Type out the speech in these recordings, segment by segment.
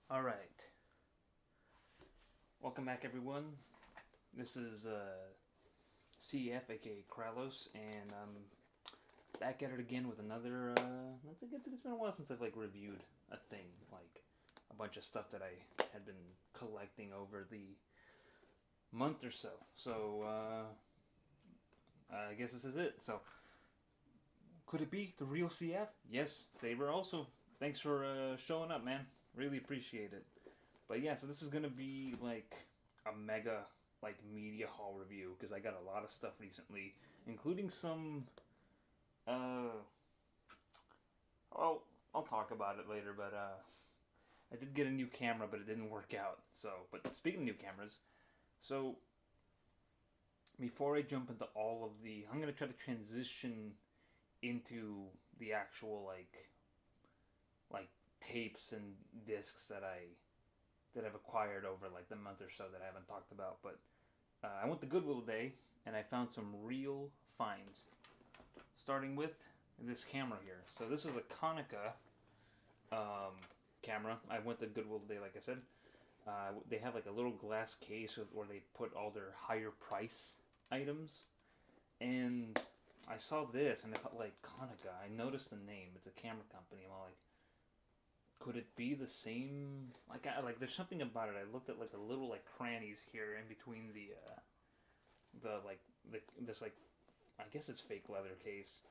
Alright, welcome back everyone. This is CF aka Kralos, and I'm back at it again with another, I think it's been a while since I've like reviewed a thing, like a bunch of stuff that I had been collecting over the month or so. So, I guess this is it. So, could it be the real CF? Yes, Saber also. Thanks for showing up, man. Really appreciate it. But yeah, so this is gonna be like a mega like media haul review because I got a lot of stuff recently, including some. Uh, well, I'll talk about it later, but I did get a new camera, but it didn't work out. So, but speaking of new cameras, so before I jump into all of I'm gonna try to transition into the actual like tapes and discs that I've acquired over like the month or so that I haven't talked about. But I went to Goodwill today and I found some real finds. Starting with this camera here. So this is a Konica camera. I went to Goodwill today, like I said. They have like a little glass case where they put all their higher price items. And I saw this and I thought like Konica. I noticed the name. It's a camera company. I'm all like, could it be the same? Like there's something about it. I looked at like the little like crannies here in between the like this like I guess it's fake leather case.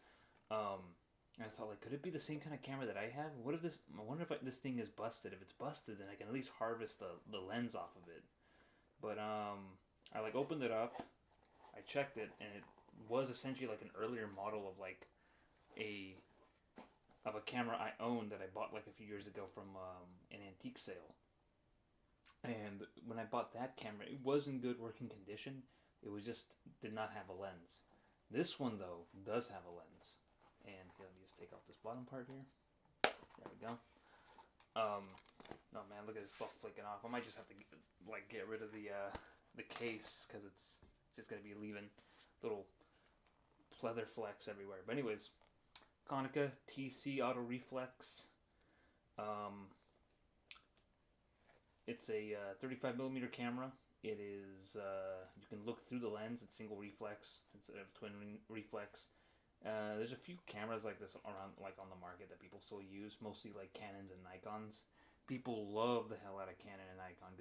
And I thought like, could it be the same kind of camera that I have? What if this? I wonder if this thing is busted. If it's busted, then I can at least harvest the lens off of it. But I like opened it up. I checked it, and it was essentially like an earlier model of like a of a camera I owned that I bought like a few years ago from an antique sale. And when I bought that camera, it was in good working condition. It was just did not have a lens. This one though does have a lens. And here, let me just take off this bottom part here. There we go. Oh man, look at this stuff flicking off. I might just have to get rid of the case because it's just gonna be leaving little pleather flecks everywhere. But anyways, Konica TC Auto Reflex. Um, it's a 35 millimeter camera. It is you can look through the lens. It's single reflex instead of twin reflex. There's a few cameras like this around, like on the market that people still use, mostly like Canons and Nikons. People love the hell out of Canon and Nikon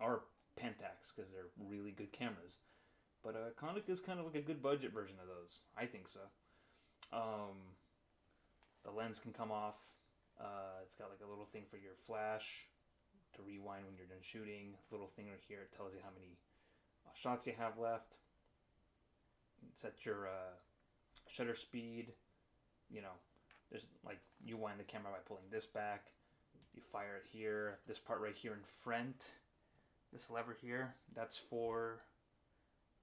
or Pentax because they're really good cameras. But Konica is kind of like a good budget version of those. I think so. Um, the lens can come off. It's got like a little thing for your flash to rewind when you're done shooting. A little thing right here. It tells you how many shots you have left. It sets your shutter speed. You know, there's like you wind the camera by pulling this back. You fire it here. This part right here in front, this lever here, that's for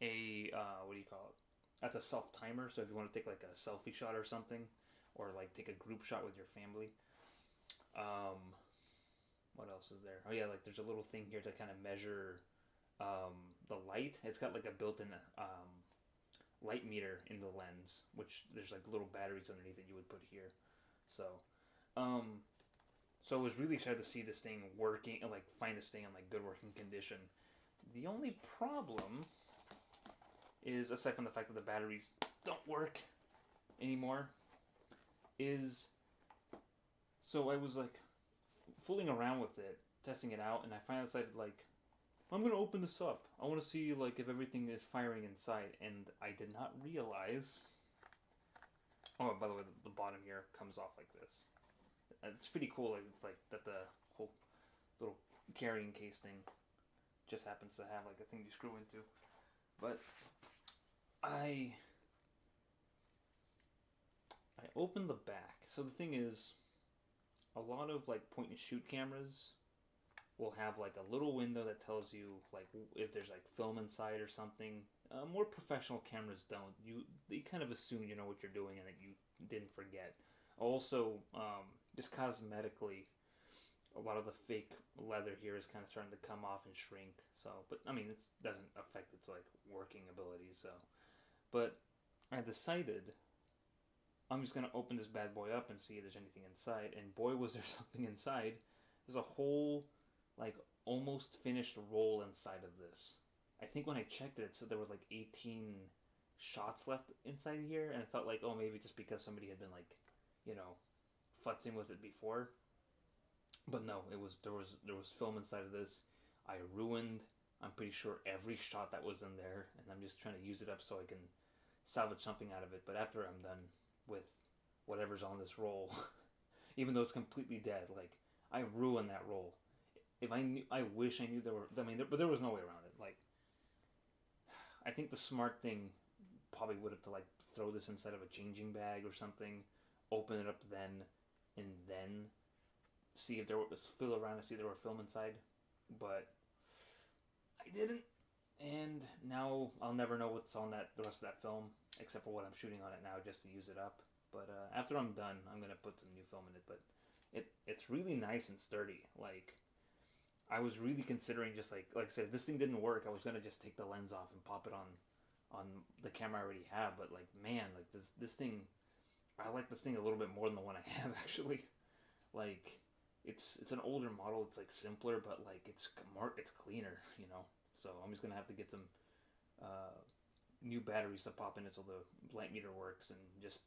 a what do you call it? That's a self timer. So if you want to take like a selfie shot or something, or like take a group shot with your family. Um, what else is there? Oh yeah, like there's a little thing here to kind of measure the light. It's got like a built-in light meter in the lens, which there's like little batteries underneath that you would put here. So, um, so I was really excited to see this thing working, like find this thing in like good working condition. The only problem is, aside from the fact that the batteries don't work anymore, is so I was like fooling around with it, testing it out, and I finally decided like I'm gonna open this up. I want to see like if everything is firing inside, and I did not realize. Oh, by the way, the bottom here comes off like this. It's pretty cool. It's like that the whole little carrying case thing just happens to have like a thing you screw into. But I opened the back. So the thing is, a lot of like point and shoot cameras will have like a little window that tells you like if there's like film inside or something. More professional cameras don't. They kind of assume you know what you're doing and that you didn't forget. Also, just cosmetically, a lot of the fake leather here is kind of starting to come off and shrink. So, but I mean, it doesn't affect its like working ability. So, but I decided I'm just gonna open this bad boy up and see if there's anything inside. And boy, was there something inside. There's a whole, like, almost finished roll inside of this. I think when I checked it, it said there was like 18 shots left inside here, and I thought like, oh, maybe just because somebody had been like, you know, futzing with it before. But no, it was there was film inside of this. I ruined, I'm pretty sure, every shot that was in there, and I'm just trying to use it up so I can salvage something out of it. But after I'm done with whatever's on this roll, even though it's completely dead, like I ruined that roll. If I knew, I wish I knew there were. I mean, but there was no way around it. Like, I think the smart thing probably would have to like throw this inside of a changing bag or something, open it up then, and then see if there was feel around to see if there were film inside. But I didn't, and now I'll never know what's on that the rest of that film except for what I'm shooting on it now just to use it up. But after I'm done, I'm gonna put some new film in it. But it's really nice and sturdy. Like I was really considering just like I said, if this thing didn't work, I was gonna just take the lens off and pop it on the camera I already have. But like man, like this thing, I like this thing a little bit more than the one I have actually. Like it's an older model. It's like simpler, but like it's cleaner, you know. So I'm just gonna have to get some uh, new batteries to pop in it so the light meter works, and just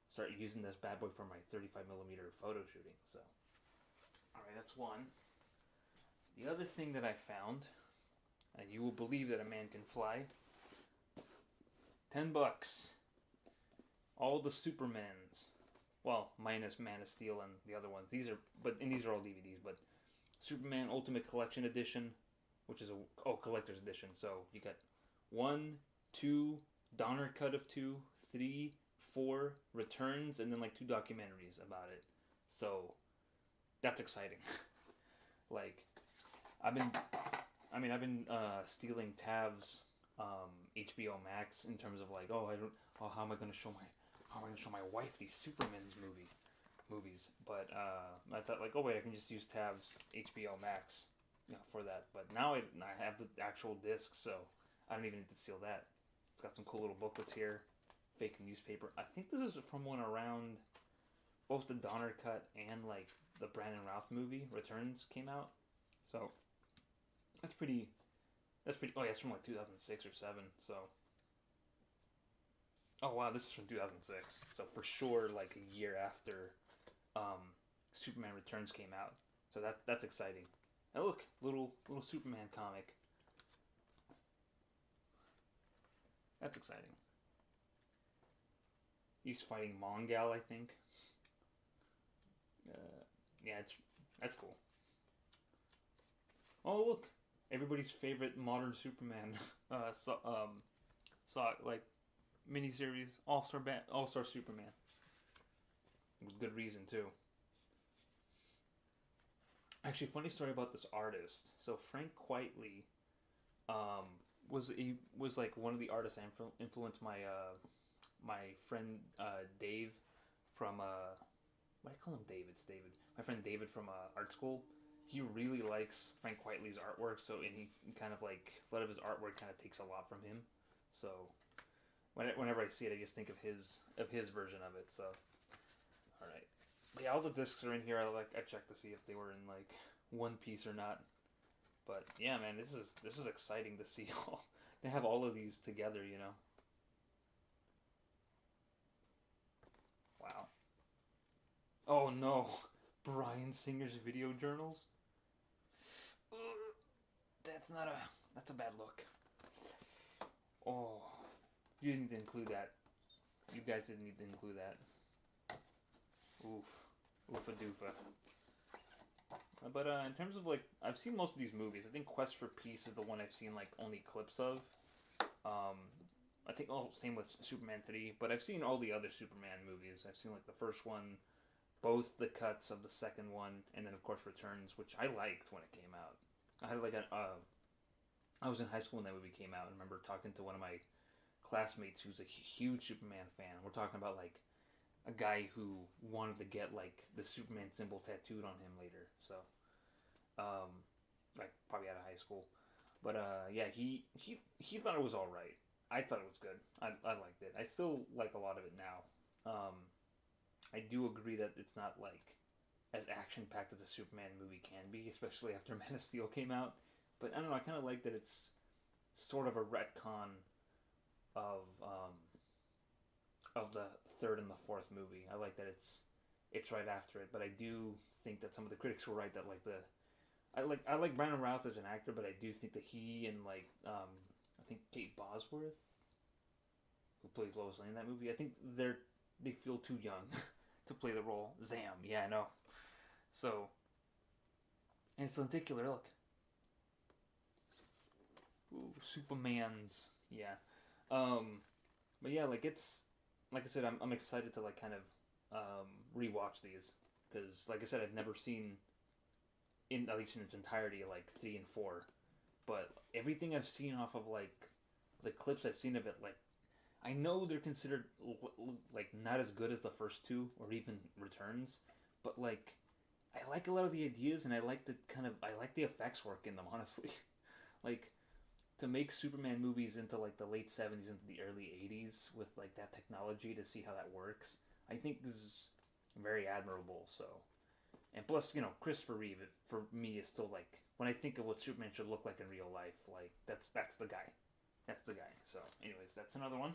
start using this bad boy for my 35 millimeter photo shooting. So, all right, that's one. The other thing that I found, and you will believe that a man can fly. $10. All the Supermans. Well, minus Man of Steel and the other ones. These are all DVDs. But Superman Ultimate Collection Edition, which is a collector's edition. So you got 1, 2, Donner cut of 2, 3, 4 returns, and then like 2 documentaries about it. So that's exciting. Like I've been stealing Tav's HBO Max in terms of like, how am I gonna show my wife these Superman's movies? But I thought like, oh wait, I can just use Tav's HBO Max, for that. But now I have the actual disc, so I don't even need to steal that. It's got some cool little booklets here, fake newspaper. I think this is from one around both the Donner cut and like the Brandon Routh movie Returns came out. So that's pretty. Oh yeah, it's from like 2006 or 7. So. Oh wow, this is from 2006. So for sure, like a year after Superman Returns came out. So that's exciting. And look, little Superman comic. That's exciting. He's fighting Mongal, I think. Yeah, that's cool. Oh look, everybody's favorite modern Superman. Saw like miniseries All Star Superman. With good reason too. Actually, funny story about this artist. So Frank Quitely, was like one of the artists I influenced my friend Dave from why do I call him David? It's David. My friend David from art school. He really likes Frank Quitely's artwork. So and he kind of like a lot of his artwork kind of takes a lot from him. So whenever I see it, I just think of his version of it. So, all right, but yeah, all the discs are in here. I checked to see if they were in like one piece or not. But yeah, man, this is exciting to see all they have all of these together. Wow. Oh no, Bryan Singer's video journals. Ugh, that's a bad look. Oh. You didn't need to include that. You guys didn't need to include that. Oof. Oofa doofa. But in terms of like, I've seen most of these movies. I think Quest for Peace is the one I've seen like only clips of. I think same with Superman 3. But I've seen all the other Superman movies. I've seen like the first one, both the cuts of the second one, and then of course Returns, which I liked when it came out. I had like I was in high school when that movie came out, and I remember talking to one of my classmates who's a huge Superman fan. We're talking about like a guy who wanted to get like the Superman symbol tattooed on him later. So, like probably out of high school, but yeah, he thought it was all right. I thought it was good. I liked it. I still like a lot of it now. I do agree that it's not like as action packed as a Superman movie can be, especially after Man of Steel came out. But I don't know. I kind of like that it's sort of a retcon of of the third and the fourth movie. I like that it's right after it, but I do think that some of the critics were right that like the I like Brandon Routh as an actor, but I do think that he and like I think Kate Bosworth, who plays Lois Lane in that movie, I think they feel too young to play the role. Zam, yeah, I know. So, and it's lenticular. Look, ooh, Superman's, yeah. But yeah, like it's like I said, I'm excited to like kind of rewatch these because, like I said, I've never seen in at least in its entirety like 3 and 4, but everything I've seen off of like the clips I've seen of it, like I know they're considered like not as good as the first two or even Returns, but like I like a lot of the ideas and I like the I like the effects work in them honestly. Like to make Superman movies into like the late 70s into the early 80s with like that technology to see how that works, I think is very admirable. So, and plus, you know, Christopher Reeve for me is still like when I think of what Superman should look like in real life, like that's the guy, that's the guy. So, anyways, that's another one.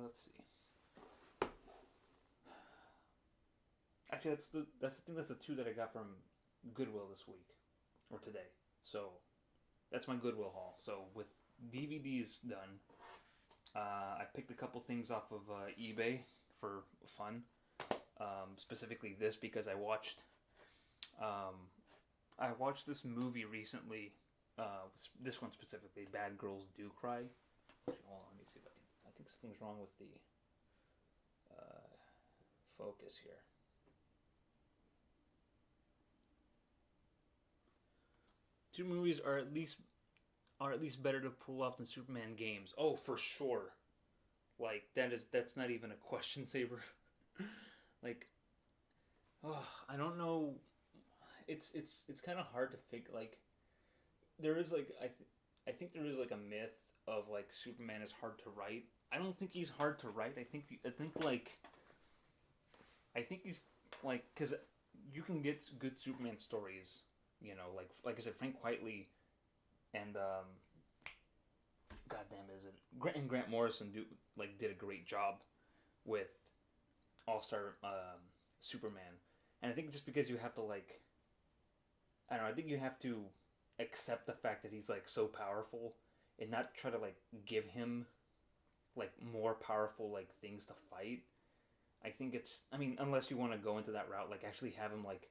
Let's see. Actually, that's the two that I got from Goodwill this week or today. So that's my Goodwill haul. So with DVDs done, I picked a couple things off of eBay for fun. Specifically this because I watched this movie recently. This one specifically, Bad Girls Do Cry. Actually, hold on, let me see if I can. I think something's wrong with the focus here. Two movies are at least better to pull off than Superman games. Oh, for sure. Like that's not even a question, Saber. Like, oh, I don't know. It's kind of hard to think. Like, there is like I think there is like a myth of like Superman is hard to write. I don't think he's hard to write. I think he's like because you can get good Superman stories. You know, like I said, Frank Whiteley and goddamn is it Grant Morrison did a great job with All Star Superman, and I think just because you have to like, I don't know, I think you have to accept the fact that he's like so powerful, and not try to like give him like more powerful like things to fight. I think I mean, unless you want to go into that route, like actually have him like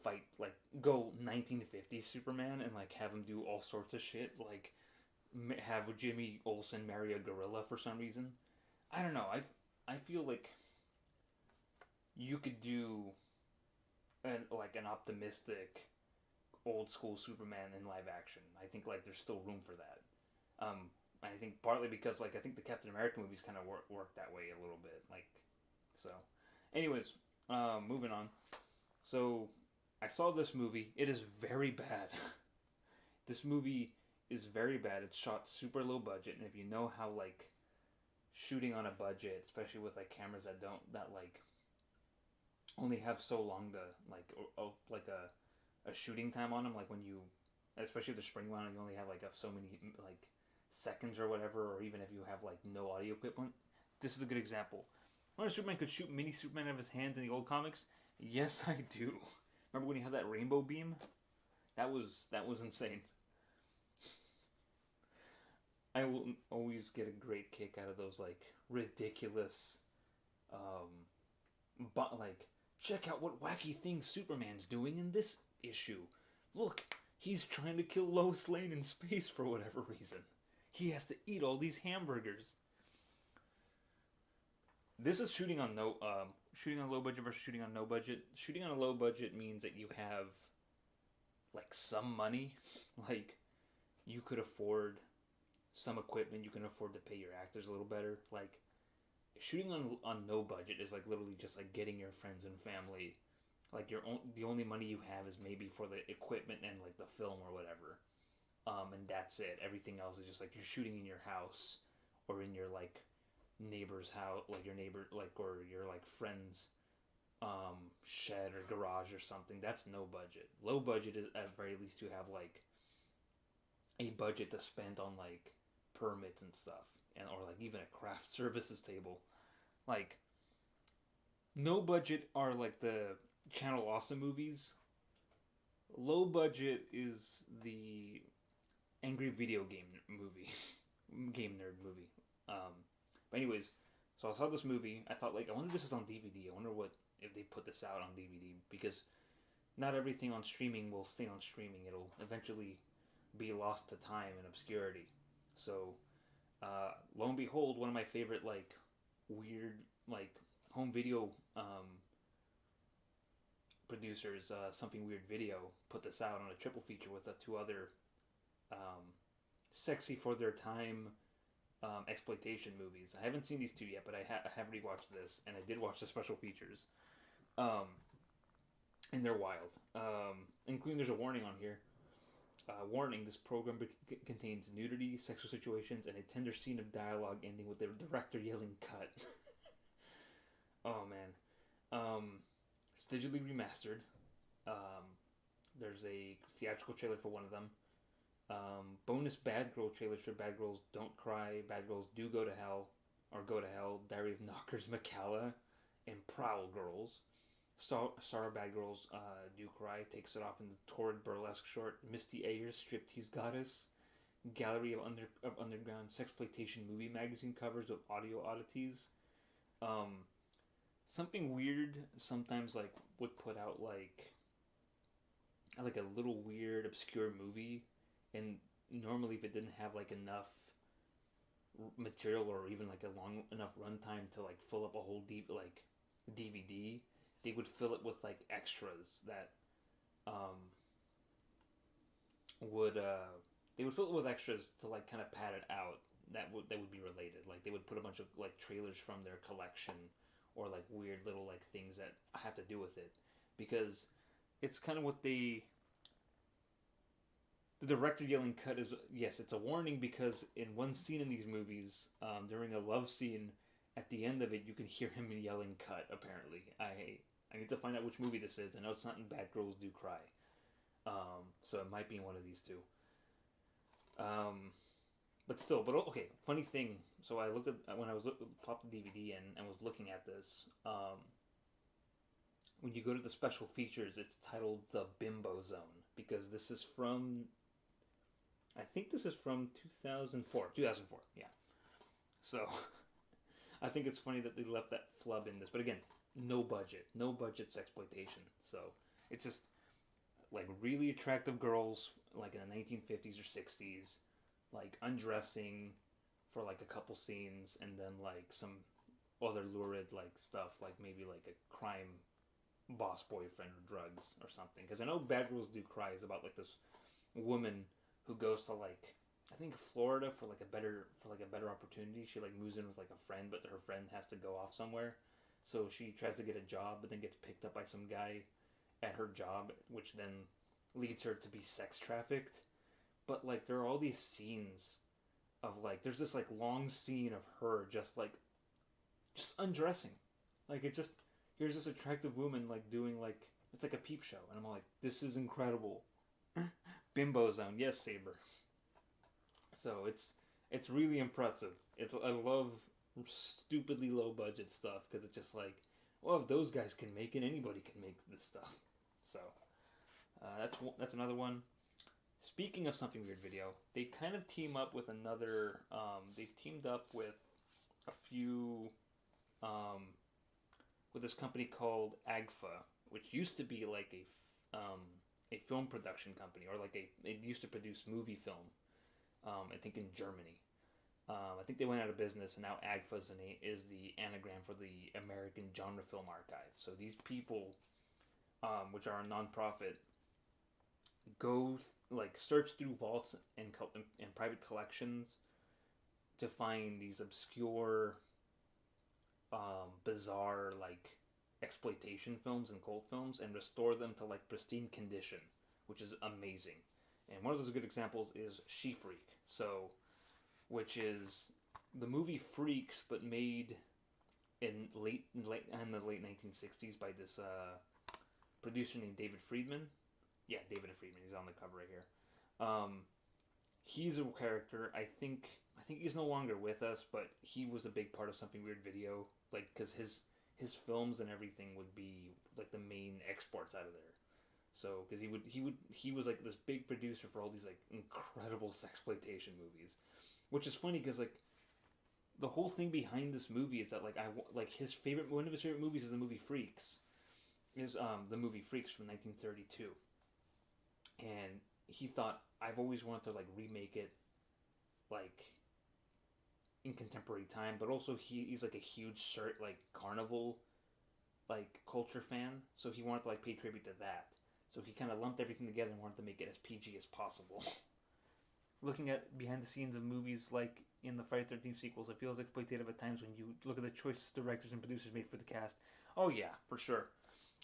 fight, like go 1950s Superman and like have him do all sorts of shit, like have Jimmy Olsen marry a gorilla for some reason. I don't know. I feel like you could do an optimistic old school Superman in live action. I think like there's still room for that. I think partly because like I think the Captain America movies kind of work that way a little bit. Like so. Anyways, moving on. So I saw this movie. It is very bad. This movie is very bad. It's shot super low budget, and if you know how like shooting on a budget, especially with like cameras that like only have so long to like like a shooting time on them, like when you especially the spring one, you only have like so many like seconds or whatever, or even if you have like no audio equipment. This is a good example. Wonder Superman could shoot mini Superman out of his hands in the old comics. Yes, I do. Remember when he had that rainbow beam? That was insane. I will always get a great kick out of those like ridiculous, but like check out what wacky things Superman's doing in this issue. Look, he's trying to kill Lois Lane in space for whatever reason. He has to eat all these hamburgers. This is shooting on low budget versus shooting on no budget. Shooting on a low budget means that you have like some money, like you could afford some equipment, you can afford to pay your actors a little better. Like shooting on no budget is like literally just like getting your friends and family. Like the only money you have is maybe for the equipment and like the film or whatever. And that's it. Everything else is just like you're shooting in your house or in your like neighbor's house, like your neighbor, like or your like friends, shed or garage or something. That's no budget. Low budget is at very least you have like a budget to spend on like permits and stuff, and or like even a craft services table. Like no budget are like the Channel Awesome movies. Low budget is the angry video game movie, game nerd movie. Um, but anyways, so I saw this movie. I thought like I wonder if this is on DVD. I wonder what if they put this out on DVD because not everything on streaming will stay on streaming. It'll eventually be lost to time and obscurity. So, lo and behold, one of my favorite like weird like home video producers, Something Weird Video, put this out on a triple feature with two other um, sexy for their time exploitation movies. I haven't seen these two yet, but I have rewatched this, and I did watch the special features. Um, and they're wild. Including there's a warning on here. Warning, this program contains nudity, sexual situations, and a tender scene of dialogue ending with the director yelling cut. Oh man. It's digitally remastered. There's a theatrical trailer for one of them. Bonus Bad Girl trailers for Bad Girls Don't Cry, Bad Girls Do Go to Hell, or Go to Hell, Diary of Knockers McCalla, and Prowl Girls. Sarah Bad Girls Do Cry takes it off in the torrid burlesque short Misty Ayers Striptease Goddess, Gallery of Underground Sexploitation movie magazine covers of audio oddities. Something weird sometimes like would put out like a little weird obscure movie, and normally if it didn't have like enough material or even like a long enough runtime to like fill up a whole DVD, they would fill it with like extras that would they would fill it with extras to like kind of pad it out that would be related. Like they would put a bunch of like trailers from their collection or like weird little like things that have to do with it, because it's kind of what the director yelling cut is. Yes, it's a warning because in one scene in these movies, during a love scene, at the end of it, you can hear him yelling cut. Apparently, I need to find out which movie this is. I know it's not in Bad Girls Do Cry, so it might be in one of these two. But still, but okay. Funny thing. So I looked at when I was popped the DVD in and was looking at this. When you go to the special features, it's titled the Bimbo Zone because this is from. I think this is from 2004. 2004, yeah. So, I think it's funny that they left that flub in this. But again, no budget's exploitation. So, it's just like really attractive girls, like in the 1950s or 60s, like undressing for like a couple scenes, and then like some other lurid like stuff, like maybe like a crime boss boyfriend or drugs or something. Because I know Bad Girls Do Cry is about like this woman who goes to like I think Florida for like a better opportunity. She like moves in with like a friend, but her friend has to go off somewhere, so she tries to get a job, but then gets picked up by some guy at her job, which then leads her to be sex trafficked. But like there are all these scenes of like there's this like long scene of her just undressing, like it's just here's this attractive woman like doing like it's like a peep show, and I'm like, this is incredible. Bimbo Zone, yes, Saber. So it's really impressive. I love stupidly low budget stuff because it's just like, well, if those guys can make it, anybody can make this stuff. So that's another one. Speaking of Something Weird Video, they kind of team up with another. They've teamed up with a few with this company called AGFA, which used to be like a film production company, or like it used to produce movie film. I think in Germany. I think they went out of business, and now AGFA is the anagram for the American Genre Film Archive. So these people, which are a nonprofit, go search through vaults and private collections to find these obscure, bizarre like exploitation films and cult films and restore them to like pristine condition, which is amazing. And one of those good examples is She Freak. So, which is the movie Freaks, but made in the late 1960s by this producer named David Friedman. Yeah, David Friedman. He's on the cover right here. He's a character. I think he's no longer with us, but he was a big part of Something Weird Video. Like, because his films and everything would be like the main exports out of there. So, because he was like this big producer for all these like incredible sexploitation movies, which is funny because like the whole thing behind this movie is that like one of his favorite movies is the movie Freaks, the movie Freaks from 1932, and he thought I've always wanted to like remake it, like in contemporary time, but also he's like a huge carnival like culture fan, so he wanted to like pay tribute to that. So he kind of lumped everything together and wanted to make it as PG as possible. Looking at behind the scenes of movies like in the Friday the 13th sequels, it feels exploitative at times when you look at the choices directors and producers made for the cast. Oh yeah, for sure.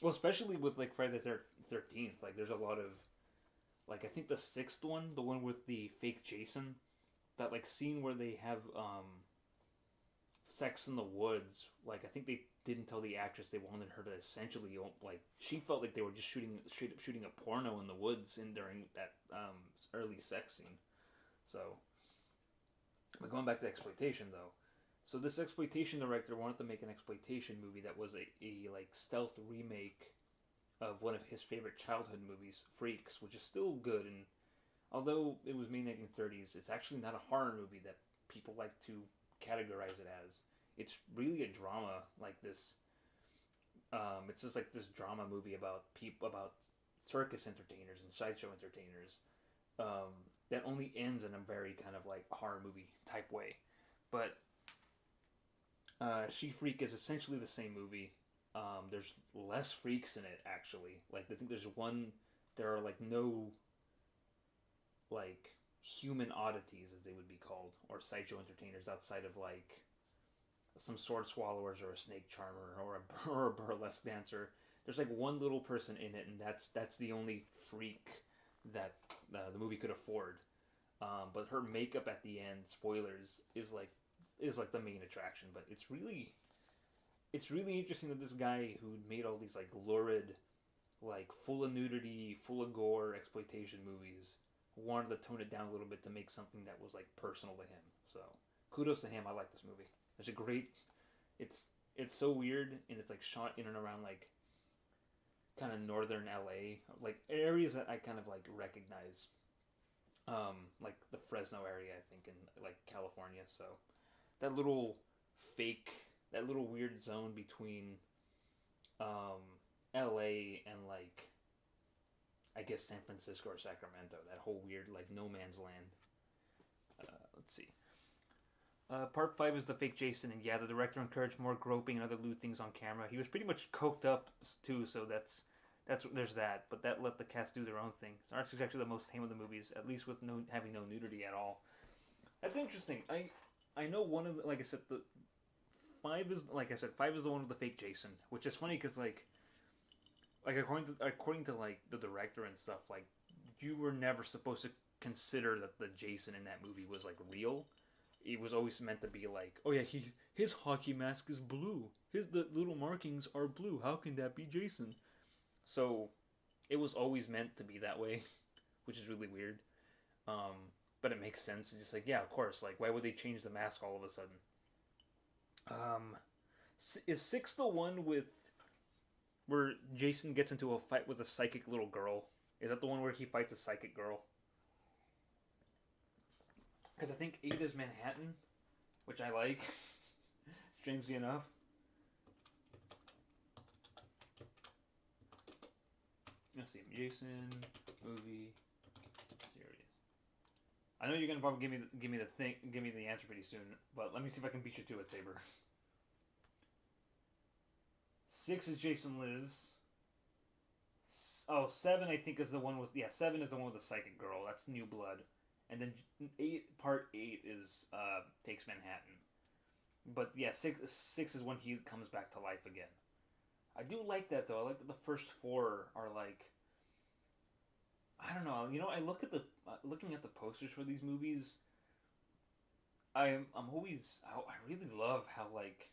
Well, especially with like Friday the 13th, like there's a lot of like I think the sixth one, the one with the fake Jason, that like scene where they have sex in the woods. Like I think they didn't tell the actress they wanted her to essentially like she felt like they were just shooting a porno in the woods during that early sex scene. So, but going back to exploitation though, so this exploitation director wanted to make an exploitation movie that was a like stealth remake of one of his favorite childhood movies, Freaks, which is still good, and although it was made in the 1930s, it's actually not a horror movie that people like to categorize it as. It's really a drama, like this. It's just like this drama movie about circus entertainers and sideshow entertainers. That only ends in a very kind of like horror movie type way, but She Freak is essentially the same movie. There's less freaks in it actually. Like I think there are like no like human oddities as they would be called, or sideshow entertainers outside of like some sword swallowers or a snake charmer or a burlesque dancer. There's like one little person in it, and that's the only freak that the movie could afford. But her makeup at the end, spoilers, is like the main attraction. But it's really interesting that this guy who made all these like lurid, like full of nudity, full of gore exploitation movies wanted to tone it down a little bit to make something that was like personal to him. So kudos to him. I like this movie. It's a great. It's so weird, and it's like shot in and around like kind of northern LA, like areas that I kind of like recognize, like the Fresno area, I think, in like California. So that little that little weird zone between LA and like I guess San Francisco or Sacramento, that whole weird like no man's land. Let's see. Part 5 is the fake Jason, and yeah, the director encouraged more groping and other lewd things on camera. He was pretty much coked up too, so there's that. But that let the cast do their own thing. It's actually the most tame of the movies, at least with having no nudity at all. That's interesting. I know one of the, like I said, the 5 is the one with the fake Jason, which is funny because like according to like the director and stuff, like you were never supposed to consider that the Jason in that movie was like real. It was always meant to be like, oh yeah, his hockey mask is blue. The little markings are blue. How can that be Jason? So it was always meant to be that way, which is really weird. But it makes sense. It's just like, yeah, of course. Like, why would they change the mask all of a sudden? Is 6 the one with where Jason gets into a fight with a psychic little girl? Is that the one where he fights a psychic girl? Because I think 8 is Manhattan, which I like, strangely enough. Let's see, Jason movie series. I know you're gonna probably give me the answer pretty soon, but let me see if I can beat you to it, Saber. 6 is Jason Lives. 7 I think is the one with 7 is the one with the psychic girl. That's New Blood. And then part 8 is Takes Manhattan. But yeah, 6 is when he comes back to life again. I do like that though. I like that the first 4 are like, I don't know. You know, I look at looking at the posters for these movies. I really love how like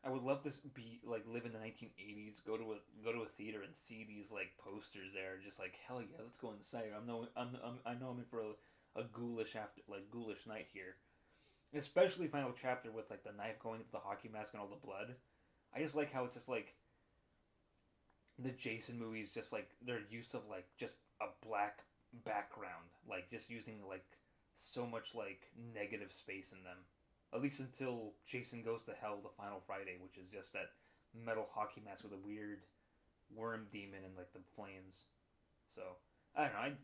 I would love to be like live in the 1980s, go to a theater and see these like posters there, just like hell yeah, let's go inside. I know I'm in for a ghoulish after like ghoulish night here, especially final chapter with like the knife going into the hockey mask and all the blood. I just like how it's just like the Jason movies, just like their use of like just a black background, like just using like so much like negative space in them. At least until Jason Goes to Hell, the final Friday, which is just that metal hockey mask with a weird worm demon and like the flames. So I don't know.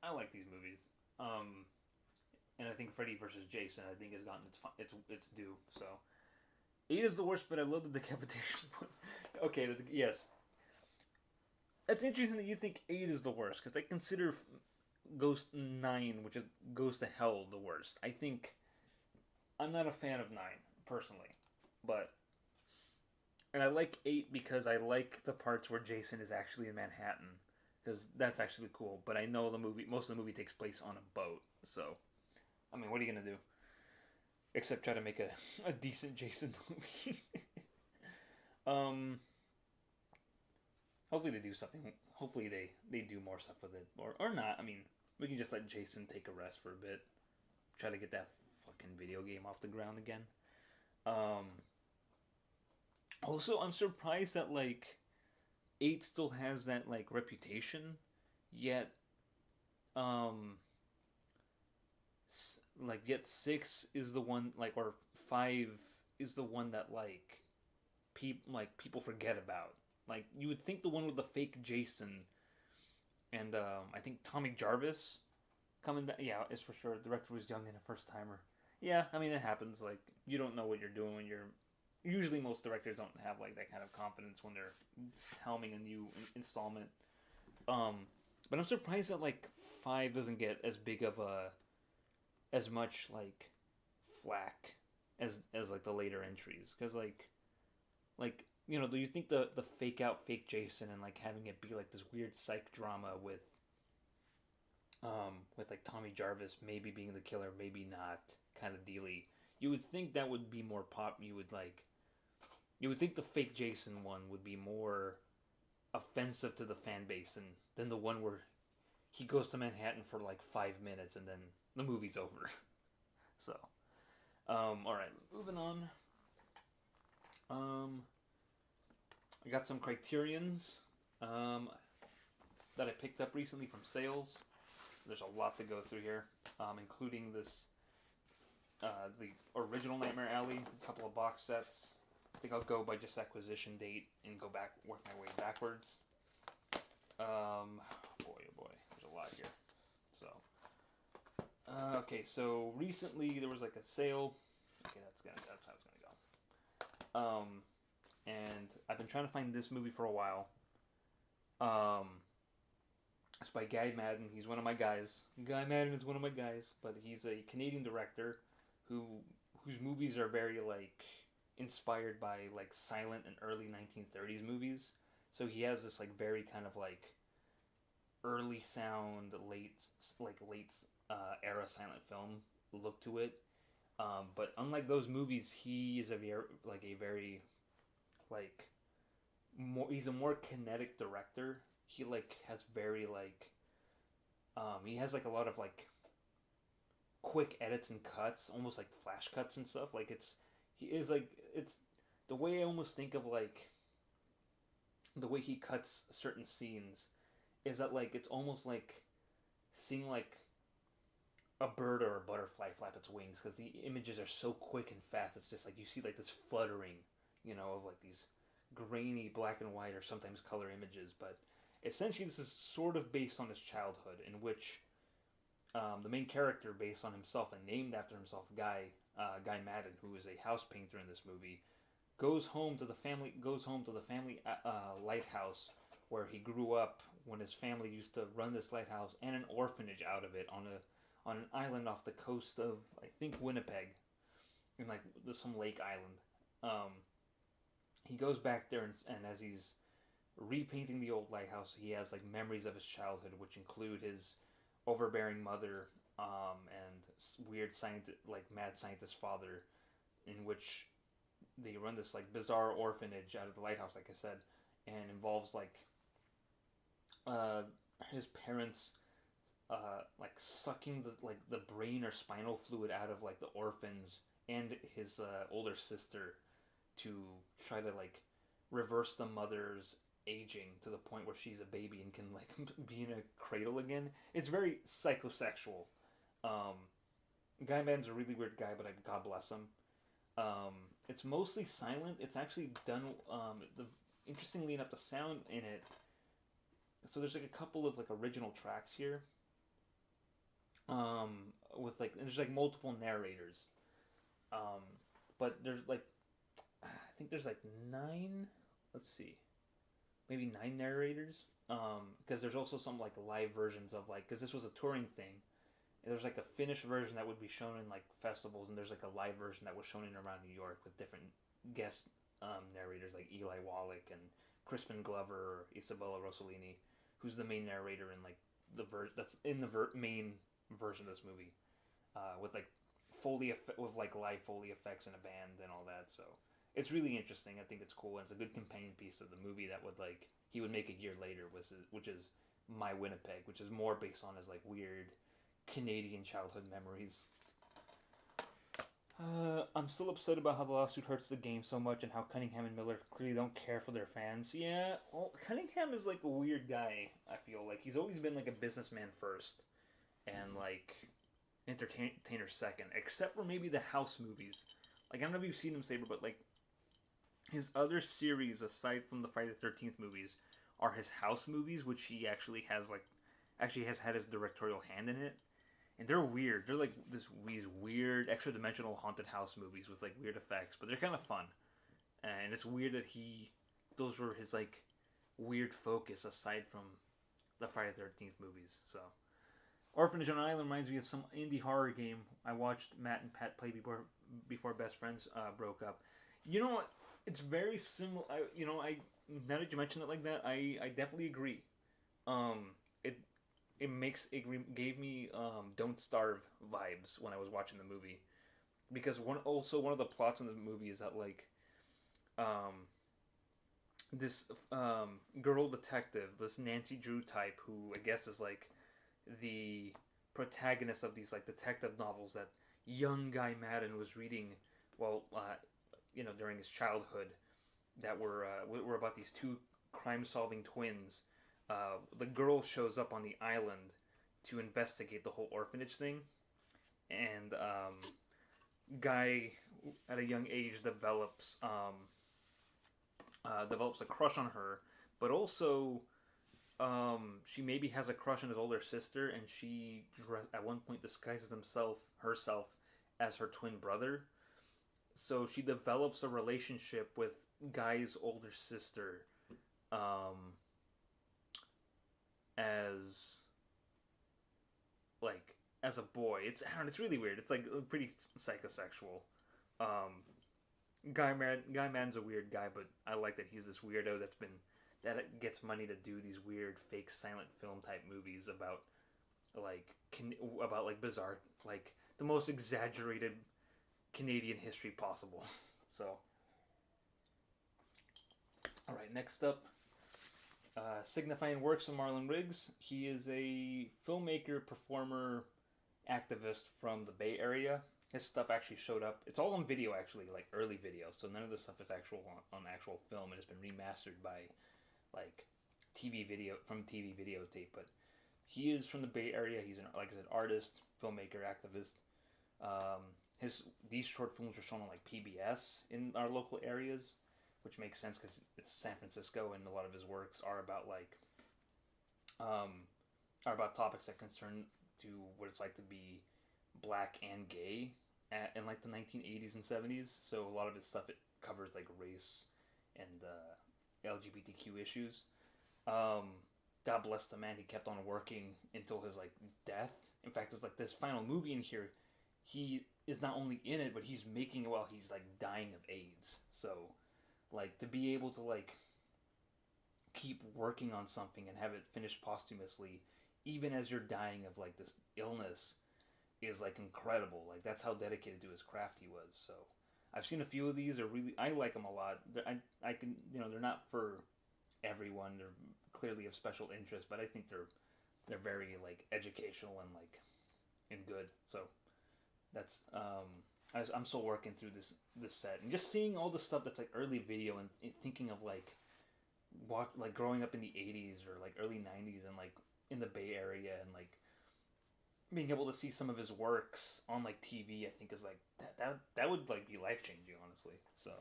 I like these movies. Um, and I think Freddy versus Jason, I think has gotten its due. So 8 is the worst, but I love the decapitation one. Okay, yes, that's interesting that you think 8 is the worst because I consider Ghost 9, which is Goes to Hell, the worst. I think I'm not a fan of 9 personally, but and I like 8 because I like the parts where Jason is actually in Manhattan because that's actually cool. But I know most of the movie takes place on a boat, so I mean, what are you gonna do? Except try to make a decent Jason movie. um, hopefully they do something. Hopefully they do more stuff with it, or not. I mean, we can just let Jason take a rest for a bit. Try to get that fucking video game off the ground again. Um, also, I'm surprised that like 8 still has that like reputation, yet um like yet 6 is the one like or 5 is the one that people forget about. Like you would think the one with the fake Jason and I think Tommy Jarvis coming back. Yeah, it's for sure. The director was young and a first timer. Yeah, I mean it happens. Like you don't know what you're doing when you're. Usually, most directors don't have like that kind of confidence when they're helming a new installment. But I'm surprised that like 5 doesn't get as big of a as much like flack as like the later entries because you know, do you think the fake Jason and like having it be like this weird psych drama with like Tommy Jarvis maybe being the killer, maybe not kind of dealy. You would think that would be more pop. You would think the fake Jason one would be more offensive to the fan base than the one where he goes to Manhattan for like 5 minutes and then the movie's over. So, all right, moving on. I got some Criterions that I picked up recently from sales. There's a lot to go through here, including this the original Nightmare Alley, a couple of box sets. I think I'll go by just acquisition date and work my way backwards. Boy, oh boy, there's a lot here. So, okay, so recently there was like a sale. Okay, that's how it's gonna go. And I've been trying to find this movie for a while. It's by Guy Madden. He's one of my guys. Guy Madden is one of my guys, but he's a Canadian director whose movies are very like inspired by like silent and early 1930s movies. So he has this like very kind of like early sound, late era silent film look to it. But unlike those movies, he is a very like more. He's a more kinetic director. He like has very like he has like a lot of like quick edits and cuts, almost like flash cuts and stuff. Like it's the way I almost think of like the way he cuts certain scenes is that like it's almost like seeing like a bird or a butterfly flap its wings because the images are so quick and fast. It's just like you see like this fluttering, you know, of like these grainy black and white or sometimes color images. But essentially, this is sort of based on his childhood, in which the main character, based on himself and named after himself, Guy Madden, who is a house painter in this movie, goes home to the family lighthouse where he grew up when his family used to run this lighthouse and an orphanage out of it on an island off the coast of I think Winnipeg, in like some lake island. He goes back there and as he's repainting the old lighthouse, he has like memories of his childhood, which include his overbearing mother and weird scientist, like mad scientist father, in which they run this like bizarre orphanage out of the lighthouse, like I said, and involves like uh, his parents like sucking the brain or spinal fluid out of like the orphans and his older sister to try to like reverse the mother's aging to the point where she's a baby and can like be in a cradle again. It's very psychosexual. Um, Guy Man's a really weird guy, but God bless him. Um, it's mostly silent. It's actually done. Interestingly enough, the sound in it. So there's like a couple of like original tracks here. With like there's like multiple narrators. Um, but there's like I think there's like nine. Let's see, maybe nine narrators. Because there's also some like live versions of like because this was a touring thing. There's like a finished version that would be shown in like festivals, and there's like a live version that was shown in around New York with different guest narrators like Eli Wallach and Crispin Glover or Isabella Rossellini, who's the main narrator in like that's in the main version of this movie, with like with like live Foley effects and a band and all that. So it's really interesting. I think it's cool, and it's a good companion piece of the movie that would like he would make a year later, which is My Winnipeg, which is more based on his like weird Canadian childhood memories. I'm still upset about how the lawsuit hurts the game so much and how Cunningham and Miller clearly don't care for their fans. Yeah, well, Cunningham is like a weird guy, I feel like. He's always been like a businessman first and like entertainer second, except for maybe the House movies. Like, I don't know if you've seen him, Saber, but like his other series aside from the Friday the 13th movies are his House movies, which he actually has had his directorial hand in it. And they're weird. They're like these weird extra dimensional haunted house movies with like weird effects, but they're kind of fun. And it's weird that those were his like weird focus aside from the Friday the 13th movies. So Orphanage on Island reminds me of some indie horror game I watched Matt and Pat play before Best Friends broke up. You know what? It's very similar. I now that you mention it like that, I definitely agree. It gave me Don't Starve vibes when I was watching the movie, because one of the plots in the movie is that like this girl detective, this Nancy Drew type, who I guess is like the protagonist of these like detective novels that young Guy Madden was reading while during his childhood, that were about these two crime-solving twins. The girl shows up on the island to investigate the whole orphanage thing, and Guy at a young age develops a crush on her, but also she maybe has a crush on his older sister, and she at one point disguises herself as her twin brother. So she develops a relationship with Guy's older sister, as as a boy. It's really weird. It's like pretty psychosexual. Guy Man's a weird guy, but I like that he's this weirdo that gets money to do these weird fake silent film type movies about bizarre, like the most exaggerated Canadian history possible. So, all right, next up, signifying works of Marlon Riggs. He is a filmmaker, performer, activist from the Bay Area. His stuff actually showed up. It's all on video, actually, like early video. So none of this stuff is on actual film. It has been remastered by like TV videotape. But he is from the Bay Area. He's an artist, filmmaker, activist. These short films are shown on like PBS in our local areas, which makes sense because it's San Francisco, and a lot of his works are about topics that concern to what it's like to be black and gay in like the 1980s and 70s. So a lot of his stuff, it covers like race and LGBTQ issues. God bless the man. He kept on working until his like death. In fact, it's like this final movie in here. He is not only in it, but he's making it while he's like dying of AIDS. So, like, to be able to like keep working on something and have it finished posthumously, even as you're dying of like this illness, is like incredible. Like, that's how dedicated to his craft he was. So, I've seen a few of these. Are really I like them a lot. I can they're not for everyone. They're clearly of special interest, but I think they're very like educational and like and good. So that's I'm still working through this set and just seeing all the stuff that's like early video and thinking of like growing up in the 80s or like early 90s and like in the Bay Area and like being able to see some of his works on like TV, I think is like that would like be life changing, honestly. So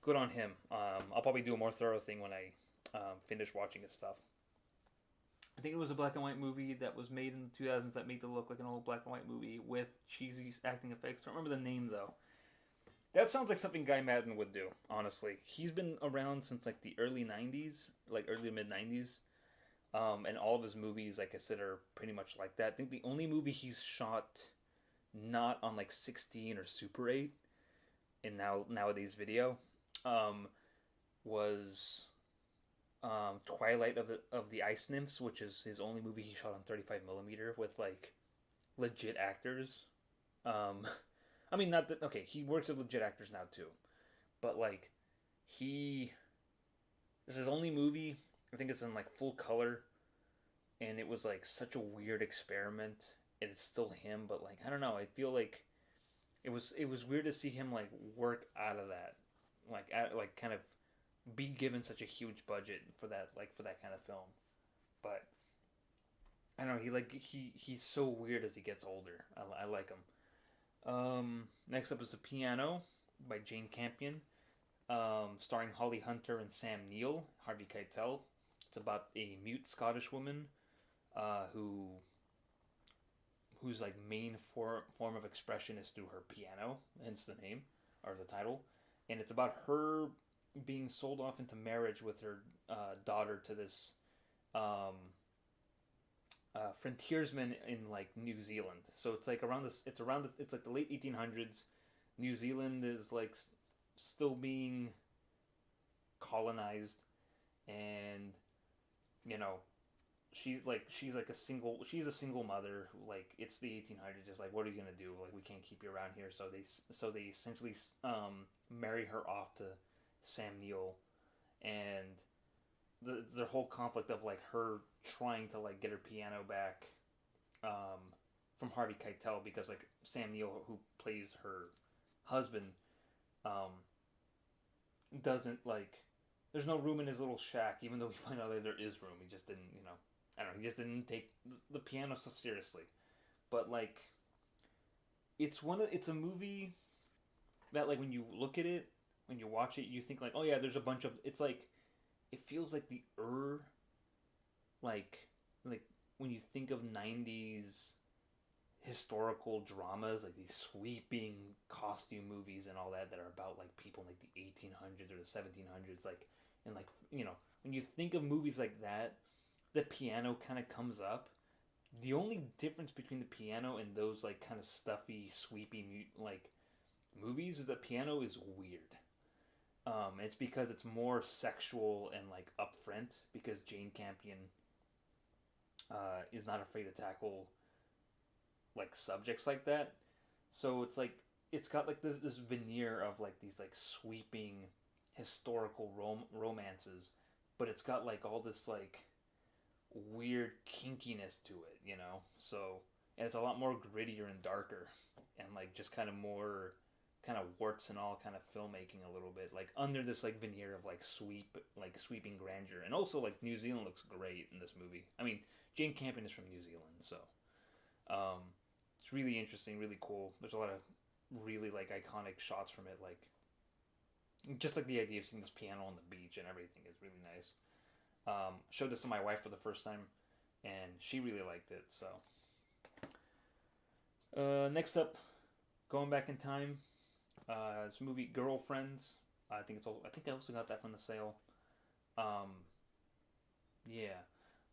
good on him. I'll probably do a more thorough thing when I finish watching his stuff. I think it was a black and white movie that was made in the 2000s that made it look like an old black and white movie with cheesy acting effects. I don't remember the name though. That sounds like something Guy Madden would do, honestly. He's been around since like the early 90s, like early mid 90s. And all of his movies, like I said, are pretty much like that. I think the only movie he's shot not on like 16 or Super 8 in nowadays video was Twilight of the Ice Nymphs, which is his only movie he shot on 35mm with like legit actors. I mean, not that okay. He works with legit actors now too, but like this is his only movie. I think it's in like full color, and it was like such a weird experiment. And it's still him, but like I don't know. I feel like it was weird to see him like work out of that, like kind of be given such a huge budget for that kind of film. But I don't know. He's so weird as he gets older. I like him. Next up is The Piano by Jane Campion, starring Holly Hunter and Sam Neill, Harvey Keitel. It's about a mute Scottish woman whose like main form of expression is through her piano, hence the name or the title, and it's about her being sold off into marriage with her daughter to this frontiersman in like New Zealand. So it's like it's like the late 1800s. New Zealand is like still being colonized, and she's a single mother who, like, it's the 1800s, just like, what are you gonna do, like, we can't keep you around here. So they essentially marry her off to Sam Neill, and the whole conflict of like her trying to like get her piano back from Harvey Keitel, because like Sam Neill, who plays her husband, doesn't like, there's no room in his little shack, even though we find out that there is room. He just didn't, I don't know, he just didn't take the piano stuff seriously. But like, it's a movie that, like, when you look at it, when you watch it, you think like, oh yeah, there's a bunch of, it's like, it feels like the like when you think of 90s historical dramas, like these sweeping costume movies and all that are about like people in like the 1800s or the 1700s, like, and like, when you think of movies like that, the piano kind of comes up. The only difference between the piano and those like kind of stuffy, sweepy like movies is that piano is weird. It's because it's more sexual and like upfront, because Jane Campion is not afraid to tackle like subjects like that. So it's like, it's got like this veneer of like these like sweeping historical romances, but it's got like all this like weird kinkiness to it, So, and it's a lot more grittier and darker, and like just kind of more kind of warts and all kind of filmmaking a little bit, like under this like veneer of like sweeping grandeur. And also like New Zealand looks great in this movie. I mean, Jane Campion is from New Zealand, so it's really interesting, really cool. There's a lot of really like iconic shots from it, like just like the idea of seeing this piano on the beach and everything is really nice. Showed this to my wife for the first time, and she really liked it. So next up, going back in time, this movie Girlfriends. I think I also got that from the sale. Yeah.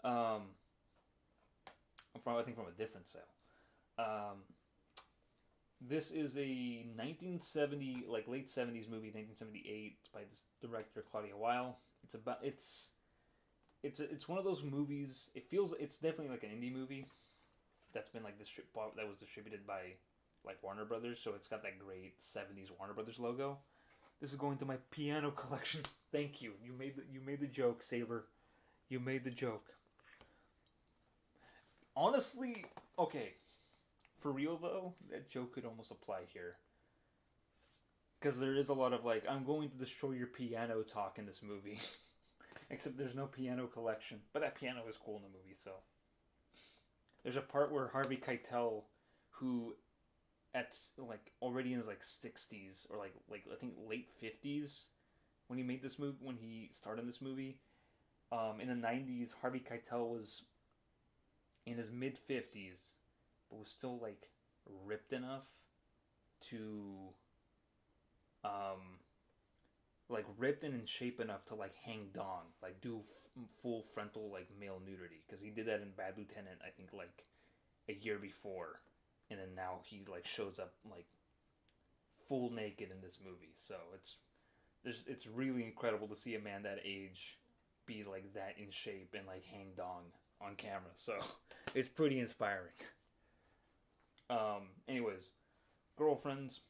I think from a different sale. This is a 1970, like late 70s movie, 1978, by this director Claudia Weil. It's one of those movies. It's definitely like an indie movie that's been like that was distributed by like Warner Brothers, so it's got that great 70s Warner Brothers logo. This is going to my piano collection. Thank you. You made the joke, Saber. You made the joke. Honestly, okay. For real though, that joke could almost apply here. Because there is a lot of like, I'm going to destroy your piano talk in this movie. Except there's no piano collection. But that piano is cool in the movie, so. There's a part where Harvey Keitel, who at like already in his like 60s or like I think late 50s when he made this movie, when he started this movie, in the 90s Harvey Keitel was in his mid 50s but was still like ripped enough to like ripped and in shape enough to like hang dong, like do full frontal like male nudity, because he did that in Bad Lieutenant I think like a year before, and then now he like shows up like full naked in this movie. So it's really incredible to see a man that age be like that in shape and like hang dong on camera. So it's pretty inspiring. Anyways, Girlfriends.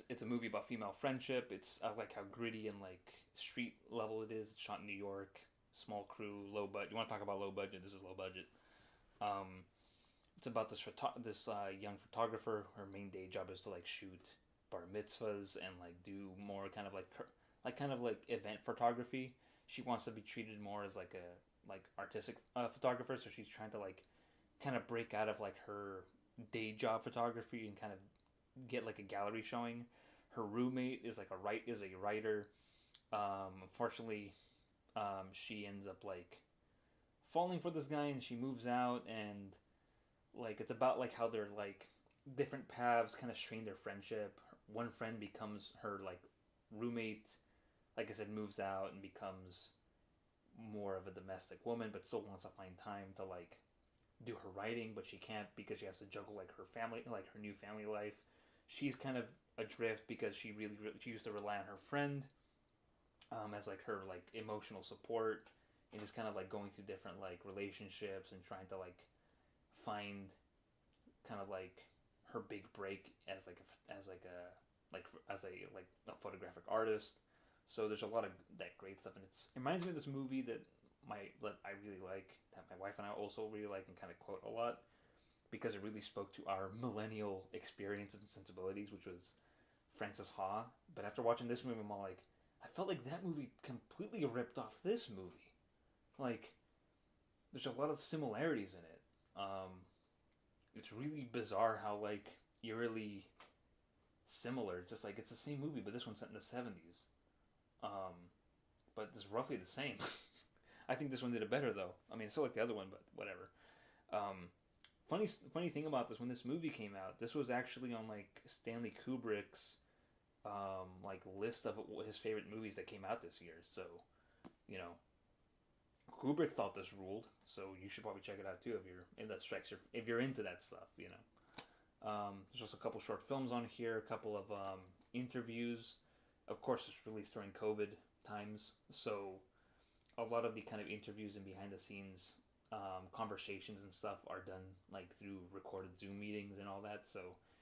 It's a movie about female friendship. I like how gritty and like street level it is. It's shot in New York, small crew, low budget. You want to talk about low budget? This is low budget. It's about this young photographer. Her main day job is to like shoot bar mitzvahs and like do more kind of like event photography. She wants to be treated more as like a like artistic photographer, so she's trying to like kind of break out of like her day job photography and kind of get like a gallery showing. Her roommate is a writer. Unfortunately, she ends up like falling for this guy, and she moves out, and like it's about like how they're like different paths kind of strain their friendship. One friend becomes her like roommate, like I said, moves out and becomes more of a domestic woman, but still wants to find time to like do her writing, but she can't because she has to juggle like her family, like her new family life. She's kind of adrift because she used to rely on her friend as like her like emotional support, and is kind of like going through different like relationships and trying to like find kind of like her big break as a photographic artist. So there's a lot of that great stuff, and it reminds me of this movie that I really like, that my wife and I also really like and kind of quote a lot, because it really spoke to our millennial experiences and sensibilities, which was Frances Ha. But after watching this movie, I'm all like, I felt like that movie completely ripped off this movie. Like, there's a lot of similarities in it. It's really bizarre how like eerily similar. It's just like it's the same movie, but this one's set in the 70s. But it's roughly the same. I think this one did it better though. I mean, it's still like the other one, but whatever. Funny thing about this, when this movie came out, this was actually on like Stanley Kubrick's like list of his favorite movies that came out this year. So, you know, Kubrick thought this ruled. So you should probably check it out too if you're into that stuff. You know, there's just a couple short films on here, a couple of interviews. Of course, it's released during COVID times, so a lot of the kind of interviews and behind the scenes conversations and stuff are done like through recorded Zoom meetings and all that. So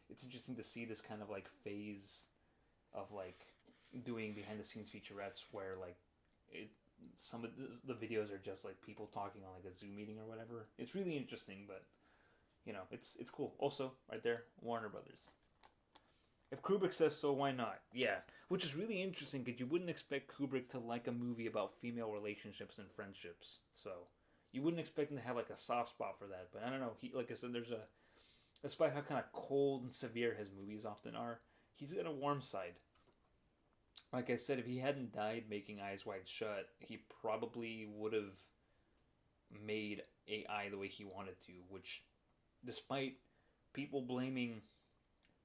it's interesting to see this kind of like phase of like doing behind the scenes featurettes where like some of the videos are just like people talking on like a Zoom meeting or whatever. It's really interesting, but you know, it's cool. Also, right there, Warner Brothers. If Kubrick says so, why not? Yeah, which is really interesting because you wouldn't expect Kubrick to like a movie about female relationships and friendships. So you wouldn't expect him to have like a soft spot for that. But I don't know. He, like I said, despite how kind of cold and severe his movies often are, he's got a warm side. Like I said, if he hadn't died making Eyes Wide Shut, he probably would have made AI the way he wanted to, which, despite people blaming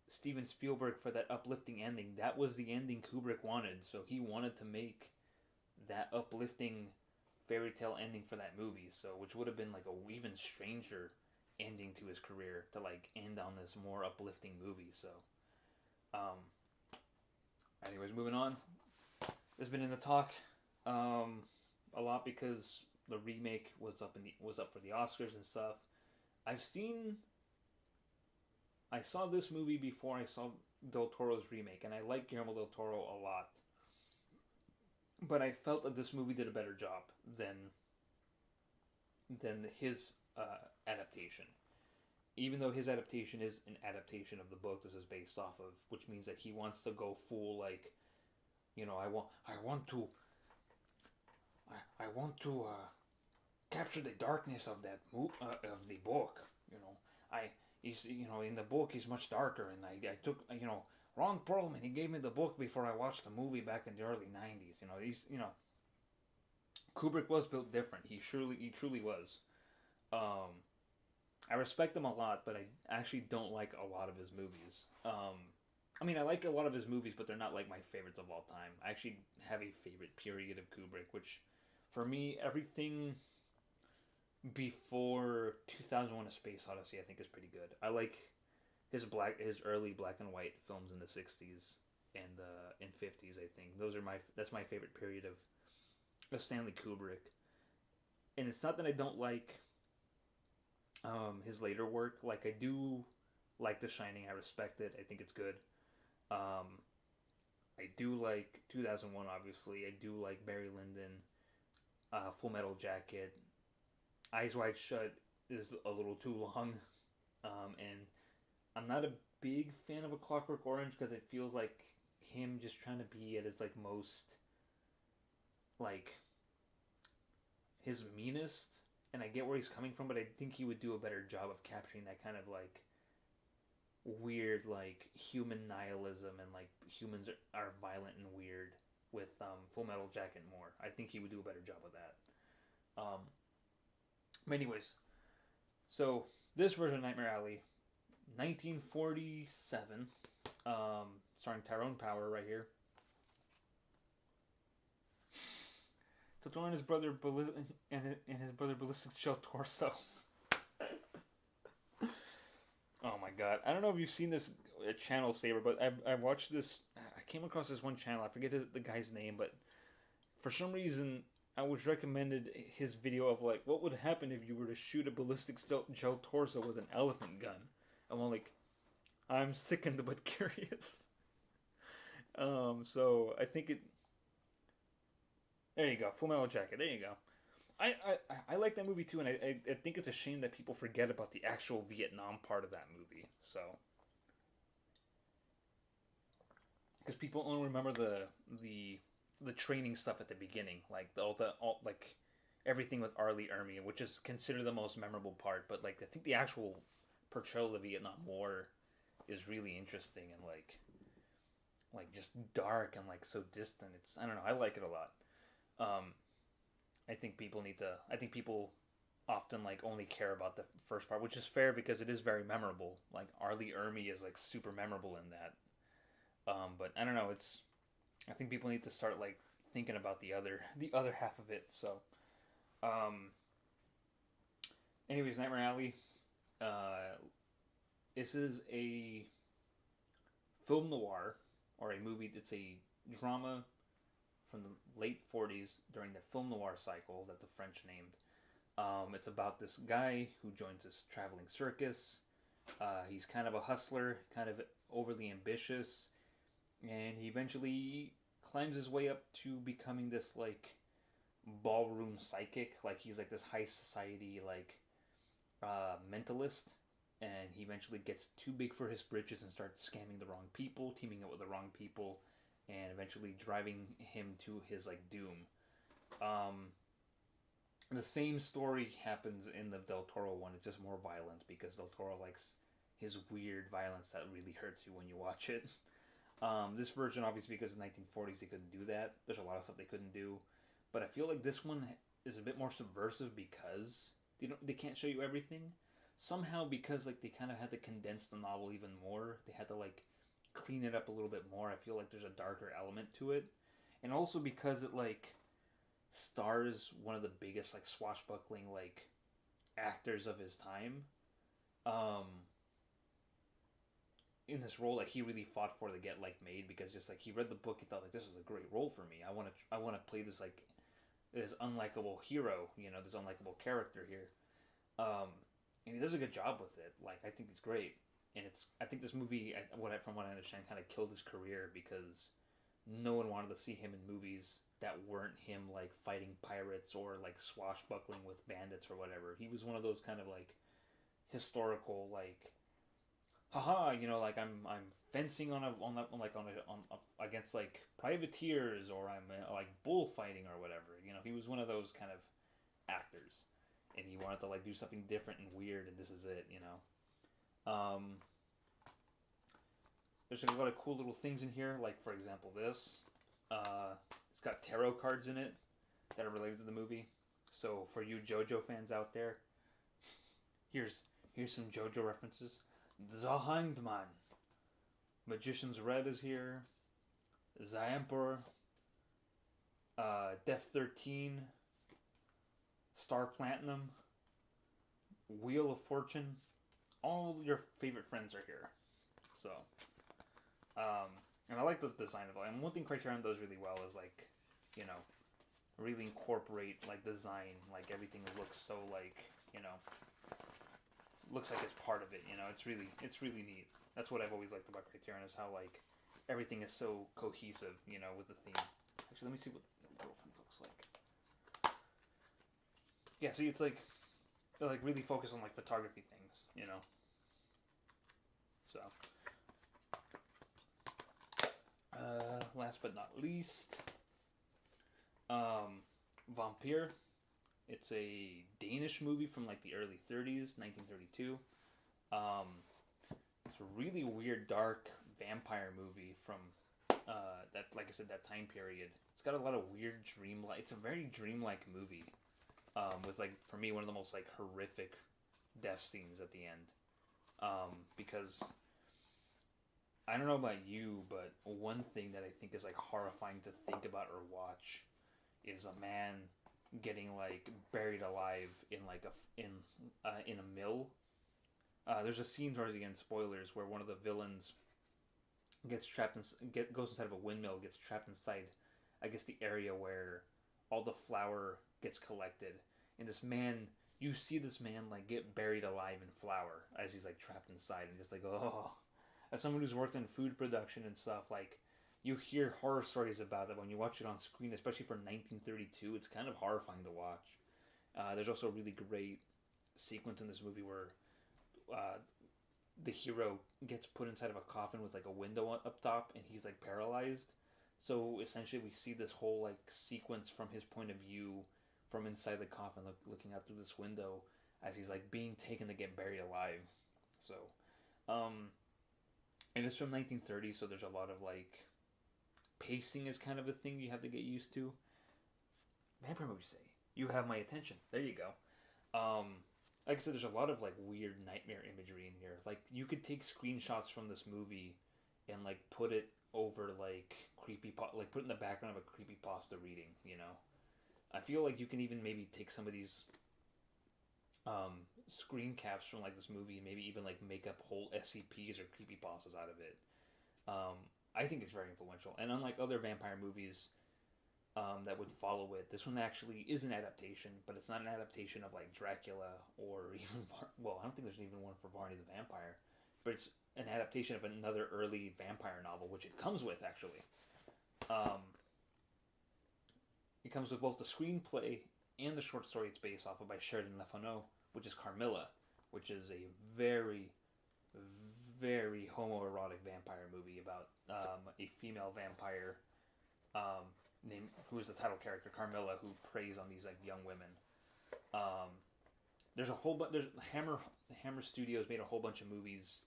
Steven Spielberg for that uplifting ending, that was the ending Kubrick wanted. So he wanted to make that uplifting fairy tale ending for that movie. So, which would have been like a even stranger ending to his career, to like end on this more uplifting movie. So, anyways, moving on. There's been in the talk a lot because the remake was up for the Oscars and stuff. I've seen I saw this movie before I saw Del Toro's remake, and I like Guillermo del Toro a lot. But I felt that this movie did a better job than his adaptation. Even though his adaptation is an adaptation of the book this is based off of, which means that he wants to go full like, I want to capture the darkness of of the book. In the book he's much darker, and I took Ron Perlman, he gave me the book before I watched the movie back in the early '90s. Kubrick was built different. He truly was. I respect him a lot, but I actually don't like a lot of his movies. I like a lot of his movies, but they're not like my favorites of all time. I actually have a favorite period of Kubrick, which, for me, everything before 2001: A Space Odyssey I think is pretty good. I like his early black and white films in the '60s and '50s. I think that's my favorite period of Stanley Kubrick. And it's not that I don't like his later work. Like, I do like The Shining. I respect it. I think it's good. I do like 2001, obviously. I do like Barry Lyndon, Full Metal Jacket. Eyes Wide Shut is a little too long. And I'm not a big fan of A Clockwork Orange because it feels like him just trying to be at his like most like his meanest, and I get where he's coming from, but I think he would do a better job of capturing that kind of like weird like human nihilism and like humans are violent and weird with Full Metal Jacket more. I think he would do a better job of that. But anyways, so this version of Nightmare Alley, 1947, starring Tyrone Power right here. Totoro and his brother Ballistic Shell Torso. Oh my god! I don't know if you've seen this channel, Saber, but I watched this. I came across this one channel. I forget the guy's name, but for some reason I was recommended his video of like what would happen if you were to shoot a Ballistic Shell Torso with an elephant gun. I'm all like, I'm sickened but curious. So I think it. There you go, Full Metal Jacket. There you go. I like that movie too, and I think it's a shame that people forget about the actual Vietnam part of that movie. So, because people only remember the training stuff at the beginning, like like everything with R. Lee Ermey, which is considered the most memorable part. But like I think the actual portrayal of the Vietnam War is really interesting and like just dark and like so distant. I don't know. I like it a lot. I think people often like only care about the first part, which is fair because it is very memorable. Like R. Lee Ermey is like super memorable in that. But I don't know. I think people need to start like thinking about the other half of it. So, anyways, Nightmare Alley. This is a film noir or a movie. It's a drama from the late 40s during the film noir cycle that the French named. It's about this guy who joins this traveling circus. He's kind of a hustler, kind of overly ambitious, and he eventually climbs his way up to becoming this like ballroom psychic. Like he's like this high society like mentalist, and he eventually gets too big for his britches and starts scamming the wrong people, teaming up with the wrong people, and eventually driving him to his like doom. The same story happens in the Del Toro one. It's just more violent because Del Toro likes his weird violence that really hurts you when you watch it. This version, obviously, because in the 1940s they couldn't do that. There's a lot of stuff they couldn't do, but I feel like this one is a bit more subversive because they can't show you everything. Somehow, because like they kind of had to condense the novel even more, they had to like clean it up a little bit more. I feel like there's a darker element to it, and also because it like stars one of the biggest like swashbuckling like actors of his time in this role. Like he really fought for to get like made, because just like he read the book, he thought like this is a great role for me. I want to play this like this unlikable hero, this unlikable character here. And he does a good job with it. Like I think he's great. and I think this movie, from what I understand, kind of killed his career because no one wanted to see him in movies that weren't him like fighting pirates or like swashbuckling with bandits or whatever. He was one of those kind of like historical like, haha, like I'm fencing against like privateers, or I'm like bullfighting or whatever. He was one of those kind of actors, and he wanted to like do something different and weird, and this is it. There's a lot of cool little things in here, like for example this. It's got tarot cards in it that are related to the movie. So for you JoJo fans out there, here's some JoJo references. The Hanged Man, Magician's Red is here. The Emperor, Death 13, Star Platinum, Wheel of Fortune. All your favorite friends are here. So, and I like the design of it. And one thing Criterion does really well is like, really incorporate like design. Like everything looks so like, looks like it's part of it. It's really neat. That's what I've always liked about Criterion, is how like everything is so cohesive, with the theme. Actually, let me see what the Girlfriends looks like. Yeah, see, it's like they're like really focused on like photography things, So, last but not least, Vampire. It's a Danish movie from like the early 30s, 1932. It's a really weird, dark vampire movie from that, like I said, that time period. It's got a lot of weird dreamlike. It's a very dreamlike movie, with like for me one of the most like horrific death scenes at the end. Because I don't know about you, but one thing that I think is like horrifying to think about or watch is a man getting like buried alive in like in a mill. There's a scene, towards, again, spoilers, where one of the villains gets trapped goes inside of a windmill, gets trapped inside, I guess, the area where all the flour gets collected, and this man, you see this man like get buried alive in flour as he's like trapped inside, and just like, oh, as someone who's worked in food production and stuff, like, you hear horror stories about that when you watch it on screen, especially for 1932. It's kind of horrifying to watch. There's also a really great sequence in this movie where the hero gets put inside of a coffin with like a window up top, and he's like paralyzed. So essentially, we see this whole like sequence from his point of view, from inside the coffin, looking out through this window as he's like being taken to get buried alive. So, and it's from 1930, so there's a lot of like pacing is kind of a thing you have to get used to. Vampire movies say, "You have my attention." There you go. Like I said, there's a lot of like weird nightmare imagery in here. Like, you could take screenshots from this movie and like put it over like like put it in the background of a creepypasta reading. I feel like you can even maybe take some of these screen caps from like this movie and maybe even like make up whole SCPs or creepypastas out of it. I think it's very influential, and unlike other vampire movies that would follow it, this one actually is an adaptation, but it's not an adaptation of like Dracula or even well, I don't think there's even one for Varney the Vampire, but it's an adaptation of another early vampire novel, which it comes with actually. It comes with both the screenplay and the short story it's based off of by Sheridan Le Fanu, which is Carmilla, which is a very, very homoerotic vampire movie about a female vampire named, who is the title character, Carmilla, who preys on these like young women. There's a whole there's Hammer Studios made a whole bunch of movies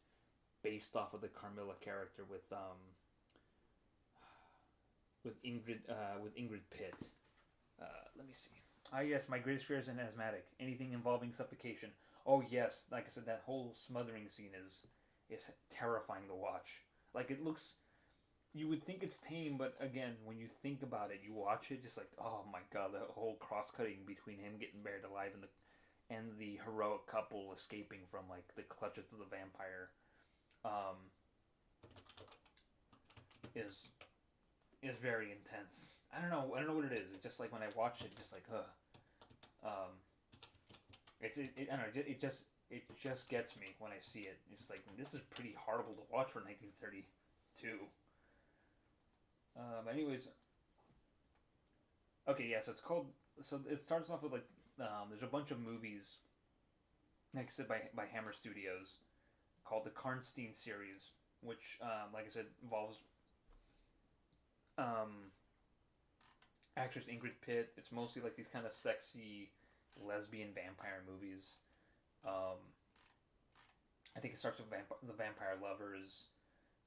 based off of the Carmilla character with Ingrid Pitt. Let me see. Ah, yes, my greatest fear is an asthmatic. Anything involving suffocation. Oh yes, like I said, that whole smothering scene is terrifying to watch. Like, it looks, you would think it's tame, but again, when you think about it, you watch it, just like, oh my god, the whole cross-cutting between him getting buried alive and the heroic couple escaping from like the clutches of the vampire, is very intense. I don't know what it is. It's just like when I watch it, just like, I don't know, it just gets me when I see it. It's like this is pretty horrible to watch for 1932. Anyways, okay, yeah. So it's called. So it starts off with like there's a bunch of movies, like I said, by Hammer Studios, called the Karnstein Series, which, like I said, involves um, actress Ingrid Pitt. It's mostly like these kind of sexy lesbian vampire movies. Um, I think it starts with the Vampire Lovers.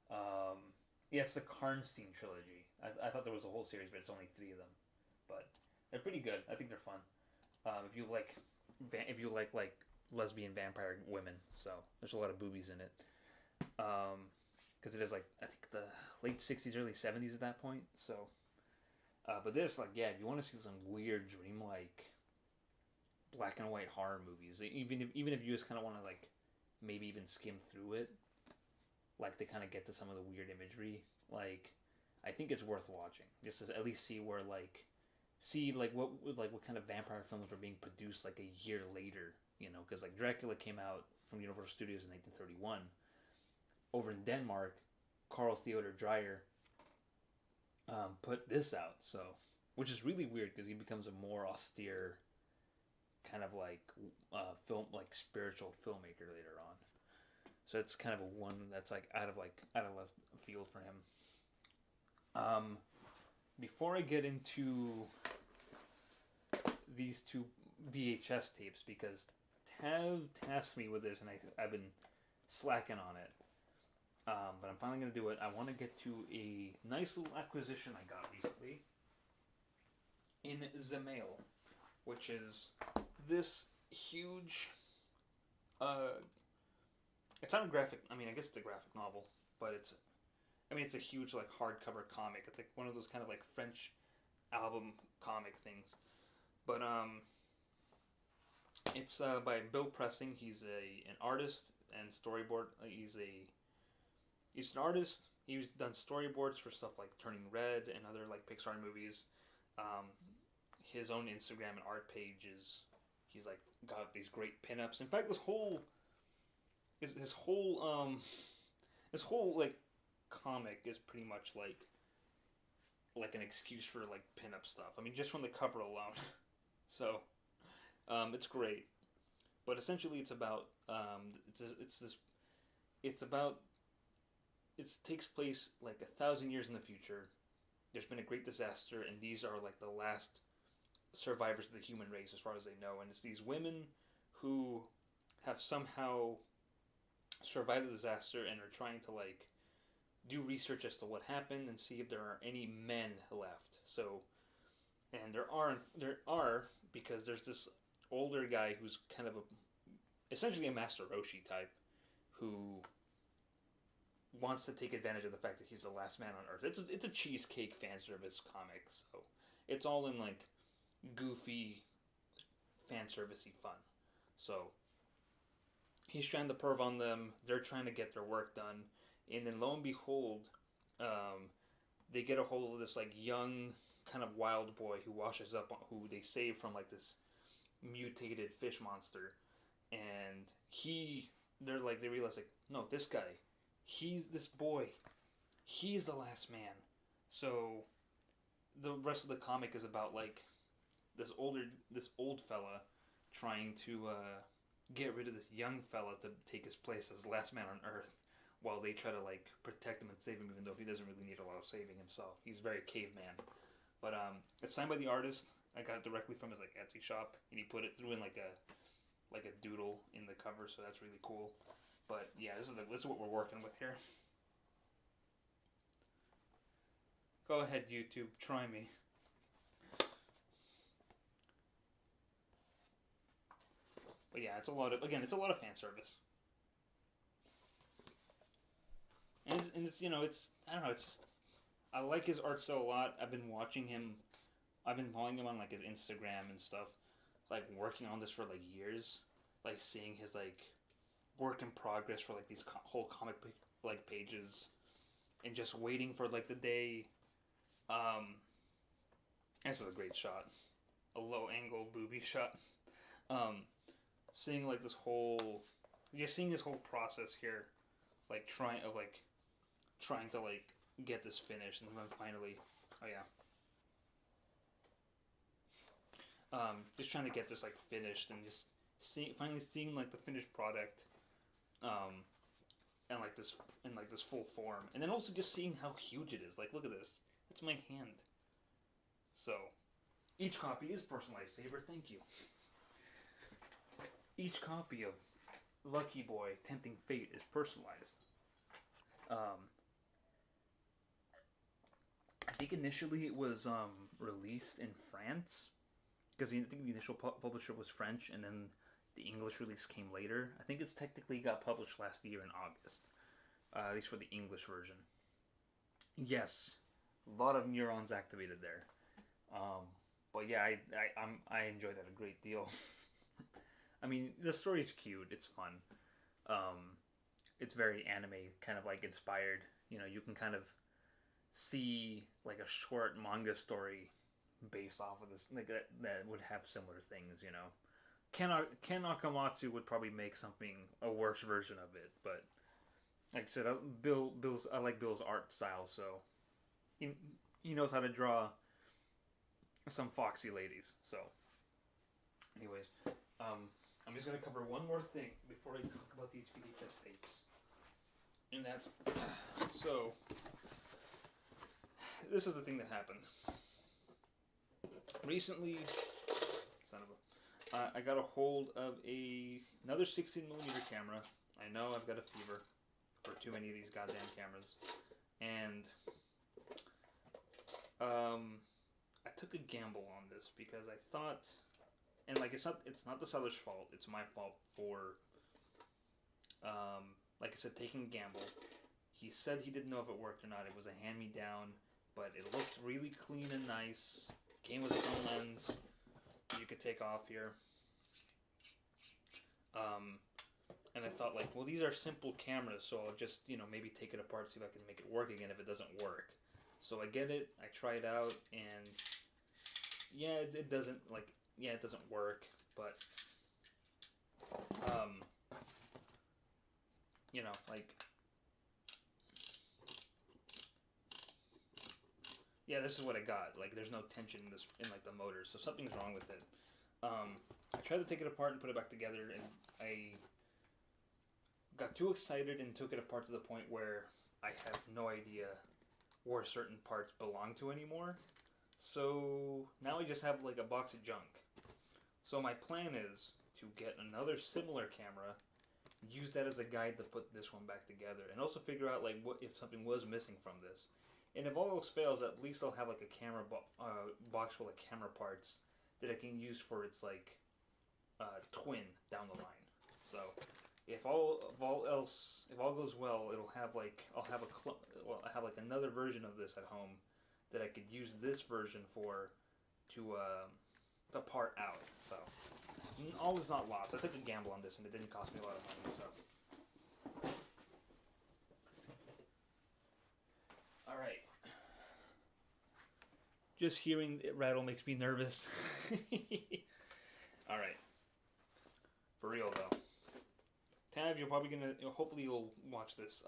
Um, yeah, it's the Karnstein Trilogy. I thought there was a whole series, but it's only three of them. But they're pretty good. I think they're fun. If you like, if you like lesbian vampire women, so there's a lot of boobies in it. Because it is like I think the late 60s, early 70s at that point. So, but this like yeah, if you want to see some weird dreamlike black and white horror movies, even if you just kind of want to like maybe even skim through it, like to kind of get to some of the weird imagery, like I think it's worth watching just to at least see where like see like what kind of vampire films were being produced like a year later, because like Dracula came out from Universal Studios in 1931. Over in Denmark, Carl Theodor Dreyer put this out, so which is really weird because he becomes a more austere kind of like film like spiritual filmmaker later on. So it's kind of a one that's like out of left field for him. Before I get into these two VHS tapes, because Tav tasked me with this and I've been slacking on it. But I'm finally going to do it. I want to get to a nice little acquisition I got recently in the mail, which is this huge. It's not a graphic. I mean, I guess it's a graphic novel, but it's. I mean, it's a huge like hardcover comic. It's like one of those kind of like French album comic things, but it's by Bill Pressing. He's an artist and storyboard. He's an artist. He's done storyboards for stuff like Turning Red and other like Pixar movies. His own Instagram and art pages. He's like got these great pinups. In fact, his whole like comic is pretty much like an excuse for like pinup stuff. I mean, just from the cover alone. So, it's great. But essentially, it's about it takes place like 1,000 years in the future. There's been a great disaster, and these are like the last survivors of the human race, as far as they know. And it's these women who have somehow survived the disaster and are trying to like do research as to what happened and see if there are any men left. So, and there are because there's this older guy who's kind of essentially a Master Roshi type who wants to take advantage of the fact that he's the last man on Earth. It's a cheesecake fan service comic, so it's all in like goofy fan servicey fun. So he's trying to perv on them. They're trying to get their work done, and then lo and behold, they get a hold of this like young kind of wild boy who washes up, who they save from like this mutated fish monster, and they realize like, no, this guy, this boy, he's the last man. So the rest of the comic is about like this old fella trying to get rid of this young fella to take his place as last man on Earth, while they try to like protect him and save him, even though he doesn't really need a lot of saving himself. He's very caveman. But it's signed by the artist. I got it directly from his like Etsy shop, and he threw in like a doodle in the cover, so that's really cool. But yeah, this is what we're working with here. Go ahead, YouTube, try me. But yeah, it's a lot of fan service. And it's I don't know, it's just, I like his art style a lot. I've been following him on like his Instagram and stuff, like working on this for like years, like seeing his like work in progress for like these whole comic like pages, and just waiting for like the day. This is a great shot, a low angle booby shot. seeing like this whole, you're seeing this whole process here, like trying to like get this finished, and then finally, oh yeah, just trying to get this like finished, and just finally seeing like the finished product, um, and like this in like this full form, and then also just seeing how huge it is. Like, look at this, it's my hand. So, each copy is personalized. Saber, thank you. Each copy of Lucky Boy Tempting Fate is personalized. I think initially it was released in France, because I think the initial publisher was French, and then the English release came later. I think it's technically got published last year in August, at least for the English version. Yes, a lot of neurons activated there. But yeah, I enjoyed that a great deal. I mean, the story's cute. It's fun. Um, it's very anime, kind of like inspired. You know, you can kind of see like a short manga story based off of this, like that would have similar things. You know, Ken Akamatsu would probably make something a worse version of it, but like I said, I like Bill's art style, so he knows how to draw some foxy ladies. So, anyways, I'm just gonna cover one more thing before I talk about these VHS tapes, and that's so. This is the thing that happened recently. Son of a, I got a hold of another 16mm camera. I know I've got a fever for too many of these goddamn cameras, and I took a gamble on this because I thought, and like it's not the seller's fault. It's my fault for, like I said, taking a gamble. He said he didn't know if it worked or not. It was a hand-me-down, but it looked really clean and nice. Came with its own lens you could take off here. And I thought, like, well, these are simple cameras, so I'll just, maybe take it apart, see if I can make it work again if it doesn't work. So I get it, I try it out, and yeah, it doesn't work, but, like, yeah, this is what I got. Like, there's no tension in like the motor, so something's wrong with it. I tried to take it apart and put it back together, and I got too excited and took it apart to the point where I have no idea where certain parts belong to anymore. So now I just have like a box of junk. So my plan is to get another similar camera, use that as a guide to put this one back together, and also figure out like what if something was missing from this. And if all else fails, at least I'll have like a camera box full of camera parts that I can use for its like twin down the line. So if all goes well, I'll have like another version of this at home that I could use this version to part out. So all is not lost. I took a gamble on this, and it didn't cost me a lot of money. So. All right. Just hearing it rattle makes me nervous. All right. For real though. Tav, you're probably hopefully you'll watch this,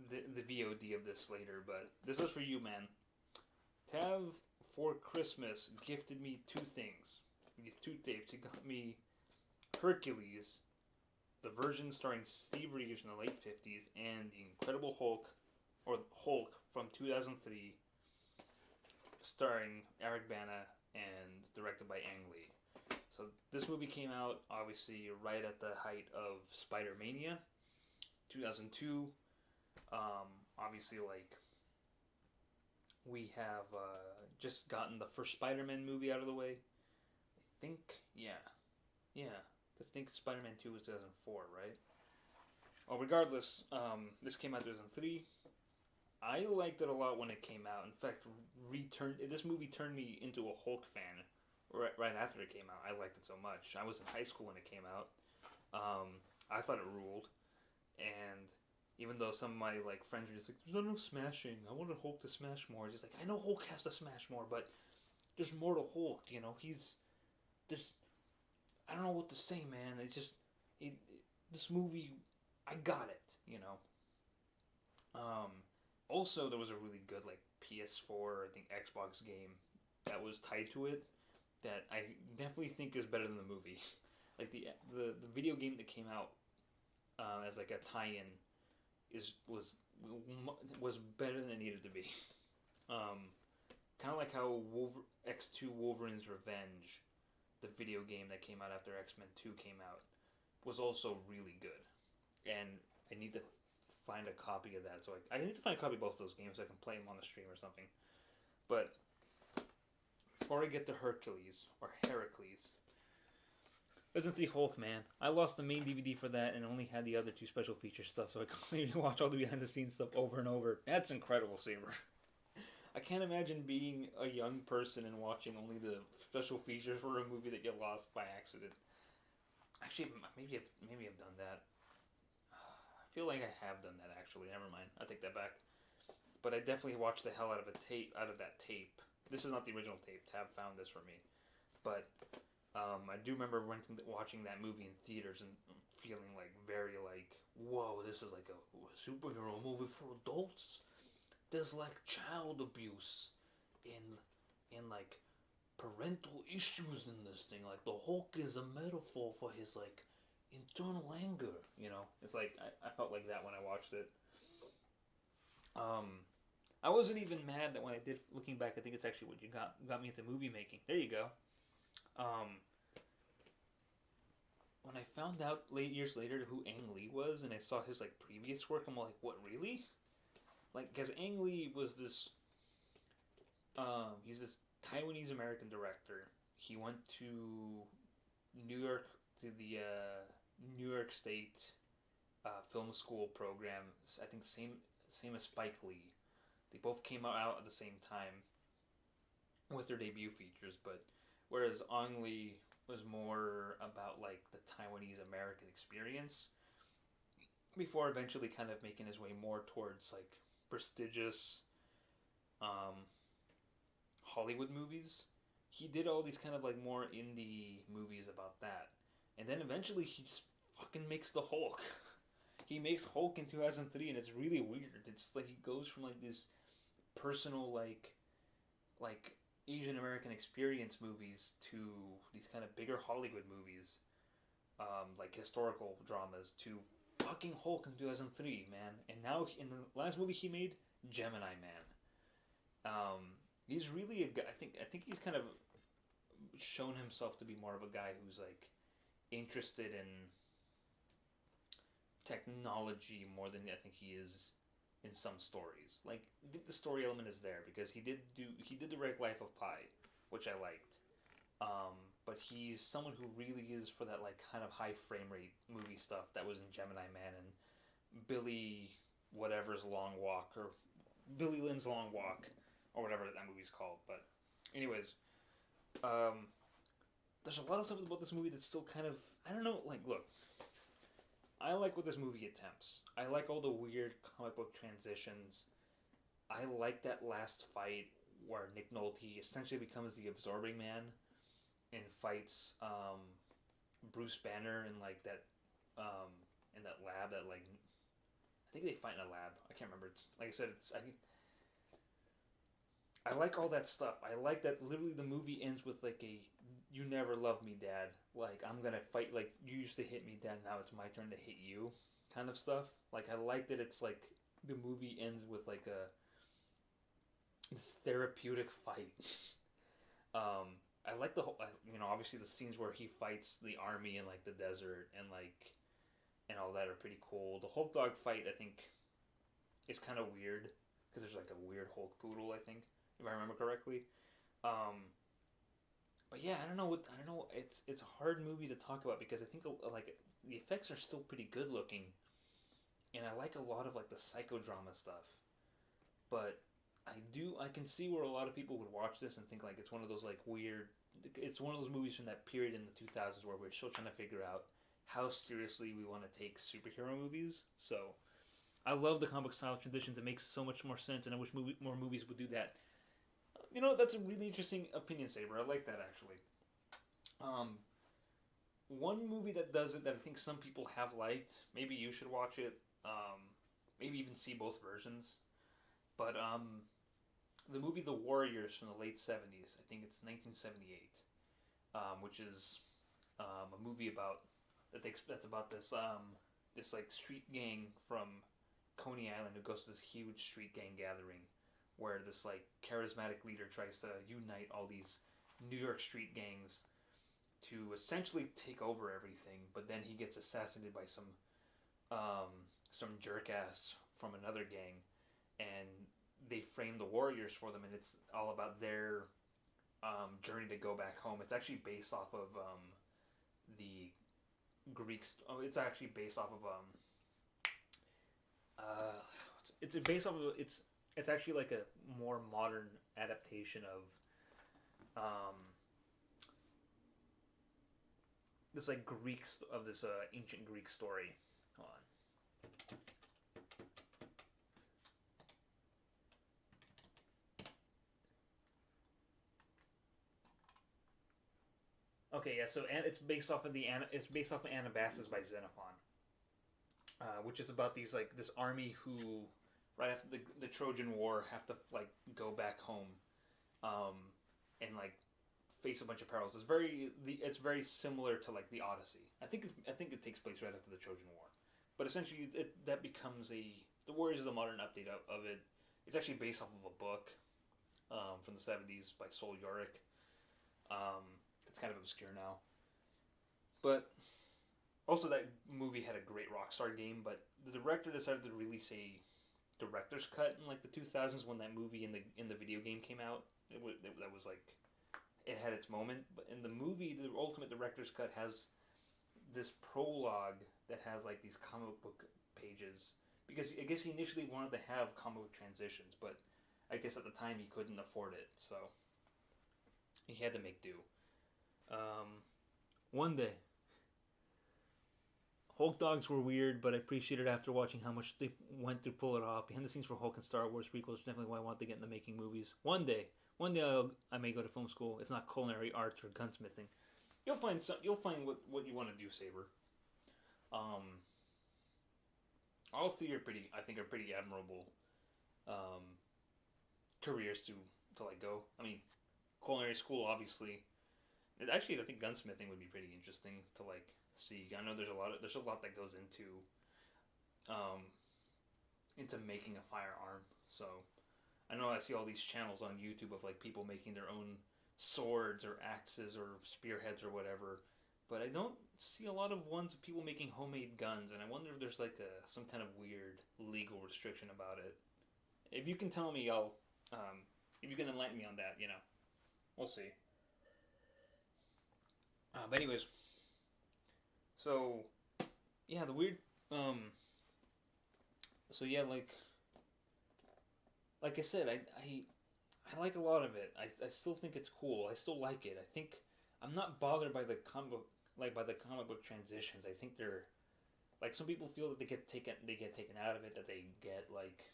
the VOD of this later, but this is for you, man. Tav, for Christmas, gifted me two things. These two tapes. He got me Hercules, the version starring Steve Reeves in the late 50s, and The Incredible Hulk, or Hulk from 2003, starring Eric Bana and directed by Ang Lee. So this movie came out, obviously, right at the height of Spider-Mania, 2002. Obviously, like, we have just gotten the first Spider-Man movie out of the way. I think, yeah. I think Spider-Man 2 was 2004, right? Well, regardless, this came out in 2003. I liked it a lot when it came out. In fact, this movie turned me into a Hulk fan. Right after it came out, I liked it so much. I was in high school when it came out. I thought it ruled, and even though some of my like friends were just like, "There's not enough smashing. I wanted Hulk to smash more." Just like, I know Hulk has to smash more, but there's more to Hulk. He's just. I don't know what to say, man. It's just this movie, I got it, you know. Um, Also, there was a really good like PS4, I think Xbox game that was tied to it that I definitely think is better than the movie. Like the video game that came out as like a tie-in is was better than it needed to be. Um, Kind of like how X2 Wolverine's Revenge, the video game that came out after X-Men 2 came out, was also really good. And I need to find a copy of that. So I need to find a copy of both those games so I can play them on the stream or something. But before I get to Hercules or Heracles, Resident Evil Hulk, man. I lost the main DVD for that and only had the other two special feature stuff, so I constantly watch all the behind the scenes stuff over and over. That's incredible, Saber. I can't imagine being a young person and watching only the special features for a movie that you lost by accident. Actually, maybe I've done that. I feel like I have done that actually. Never mind. I take that back. But I definitely watched the hell out of that tape. This is not the original tape. Tab found this for me, but I do remember watching that movie in theaters and feeling like very like, whoa, this is like a superhero movie for adults. There's like child abuse in like parental issues in this thing. Like the Hulk is a metaphor for his like internal anger. You know, it's like I felt like that when I watched it. I wasn't even mad that when I did. Looking back, I think it's actually what you got me into movie making. There you go. When I found out years later who Ang Lee was, and I saw his like previous work, I'm like, what, really? Like, because Ang Lee was this, he's this Taiwanese American director. He went to New York to the New York State film school program. I think same as Spike Lee. They both came out at the same time with their debut features, but whereas Ang Lee was more about like the Taiwanese American experience before eventually kind of making his way more towards like prestigious Hollywood movies. He did all these kind of like more indie movies about that, and then eventually he just fucking makes the Hulk. He makes Hulk in 2003, and it's really weird. It's like he goes from like this personal like Asian American experience movies to these kind of bigger Hollywood movies, like historical dramas, to fucking Hulk in 2003, man. And now in the last movie he made, Gemini Man. He's really a guy. I think he's kind of shown himself to be more of a guy who's like interested in technology more than I think he is in some stories. Like the story element is there because he did the Reg Life of Pi, which I liked. But he's someone who really is for that like kind of high frame rate movie stuff that was in Gemini Man and Billy whatever's Long Walk, or Billy Lynn's Long Walk, or whatever that movie's called. But anyways, there's a lot of stuff about this movie that's still kind of, I don't know, like, look, I like what this movie attempts. I like all the weird comic book transitions. I like that last fight where Nick Nolte essentially becomes the Absorbing Man and fights Bruce Banner in like that in that lab that like, I think they fight in a lab. I can't remember. It's like I said. I like all that stuff. I like that literally the movie ends with like a "You never loved me, Dad." Like, I'm gonna fight. Like, you used to hit me, Dad. Now it's my turn to hit you, kind of stuff. Like, I like that it's like the movie ends with like this therapeutic fight. I like the whole, obviously the scenes where he fights the army in like the desert and like and all that are pretty cool. The Hulk dog fight, I think, is kind of weird because there's like a weird Hulk poodle, I think, if I remember correctly. But yeah, I don't know. It's a hard movie to talk about because I think like the effects are still pretty good looking, and I like a lot of like the psychodrama stuff. But I can see where a lot of people would watch this and think like it's one of those like weird. It's one of those movies from that period in the 2000s where we're still trying to figure out how seriously we want to take superhero movies. So I love the comic style traditions. It makes so much more sense, and I wish more movies would do that. That's a really interesting opinion, Saber. I like that, actually. one movie that does it that I think some people have liked. Maybe you should watch it. Maybe even see both versions. But the movie The Warriors from the late '70s. I think it's 1978, which is a movie about that's about this like street gang from Coney Island who goes to this huge street gang gathering where this like charismatic leader tries to unite all these New York street gangs to essentially take over everything, but then he gets assassinated by some jerk ass from another gang, and they frame the Warriors for them, and it's all about their journey to go back home. It's actually based off of the Greeks. Oh, it's actually based off of it's based off of it's actually like a more modern adaptation of this like this ancient Greek story. Hold on. Okay, yeah. So and it's based off of Anabasis by Xenophon, which is about this army who, right after the Trojan War, have to like go back home, and like face a bunch of perils. It's very similar to like the Odyssey. I think it takes place right after the Trojan War, but essentially that becomes the Warriors is a modern update of it. It's actually based off of a book, from the '70s by Sol Yorick. It's kind of obscure now, but also that movie had a great Rockstar game. But the director decided to release a director's cut in like the 2000s when that movie in the video game came out. That was like it had its moment, but in the movie, the ultimate director's cut has this prologue that has like these comic book pages because I guess he initially wanted to have comic book transitions, but I guess at the time he couldn't afford it, so he had to make do. One day, Hulk dogs were weird, but I appreciate it after watching how much they went to pull it off. Behind the scenes for Hulk and Star Wars prequels is definitely why I want to get into making movies. One day I may go to film school, if not culinary arts or gunsmithing. You'll find what you want to do, Saber. All three I think are pretty admirable careers to like go. I mean, culinary school obviously. Actually, I think gunsmithing would be pretty interesting to like see. I know there's a lot that goes into making a firearm. So I know I see all these channels on YouTube of like people making their own swords or axes or spearheads or whatever, but I don't see a lot of ones of people making homemade guns, and I wonder if there's like some kind of weird legal restriction about it. If you can tell me, if you can enlighten me on that, we'll see. But anyways, so yeah, the weird. So yeah, like I said, I like a lot of it. I still think it's cool. I still like it. I think I'm not bothered by the comic book transitions. I think they're like some people feel that they get taken out of it. That they get like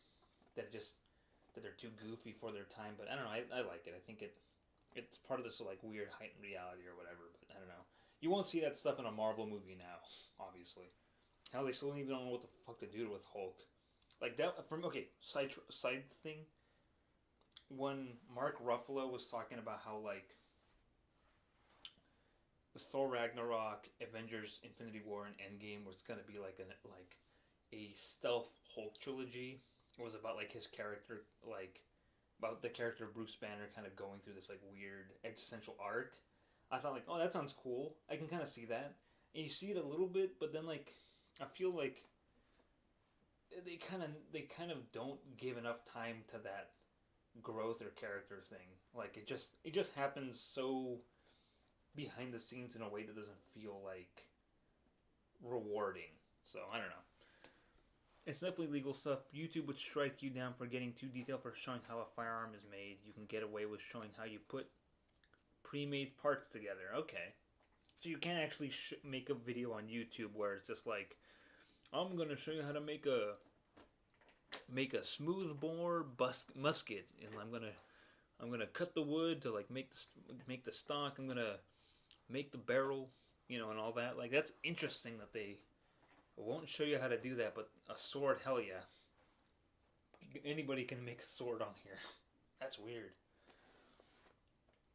that they're too goofy for their time. But I don't know. I like it. I think it's part of this like weird heightened reality or whatever. But I don't know. You won't see that stuff in a Marvel movie now, obviously. Hell, they still don't even know what the fuck to do with Hulk. Like that side thing. When Mark Ruffalo was talking about how like with Thor Ragnarok, Avengers: Infinity War, and Endgame was gonna be like a stealth Hulk trilogy. It was about like his character, like about the character of Bruce Banner kind of going through this like weird existential arc. I thought like, oh, that sounds cool. I can kind of see that. And you see it a little bit, but then like I feel like they kind of don't give enough time to that growth or character thing. Like it just happens so behind the scenes in a way that doesn't feel like rewarding. So I don't know. It's definitely legal stuff. YouTube would strike you down for getting too detailed for showing how a firearm is made. You can get away with showing how you put pre-made parts together. Okay. So you can't actually make a video on YouTube where it's just like, I'm going to show you how to make a smooth bore musket, and I'm going to cut the wood to like make the stock. I'm going to make the barrel. and all that. Like, that's interesting that they won't show you how to do that, but a sword, hell yeah. Anybody can make a sword on here. That's weird.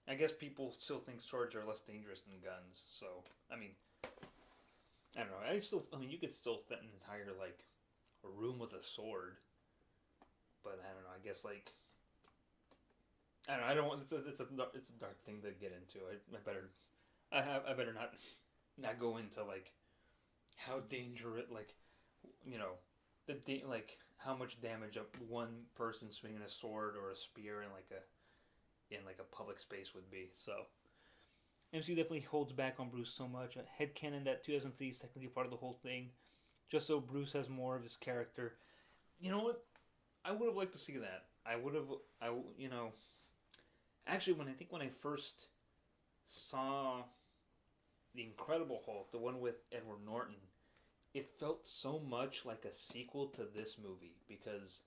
I guess people still think swords are less dangerous than guns, so, I mean, I don't know. You could still fit an entire, like, a room with a sword. But I don't know. I guess, like, I don't know. I don't want. It's a dark thing to get into. I better not go into like how dangerous, like, you know, like how much damage one person swinging a sword or a spear in like a public space would be. So MCU definitely holds back on Bruce so much. Headcanon that 2003 is technically part of the whole thing, just so Bruce has more of his character. You know what? I would have liked to see that. Actually, when I first saw the Incredible Hulk, the one with Edward Norton, it felt so much like a sequel to this movie, because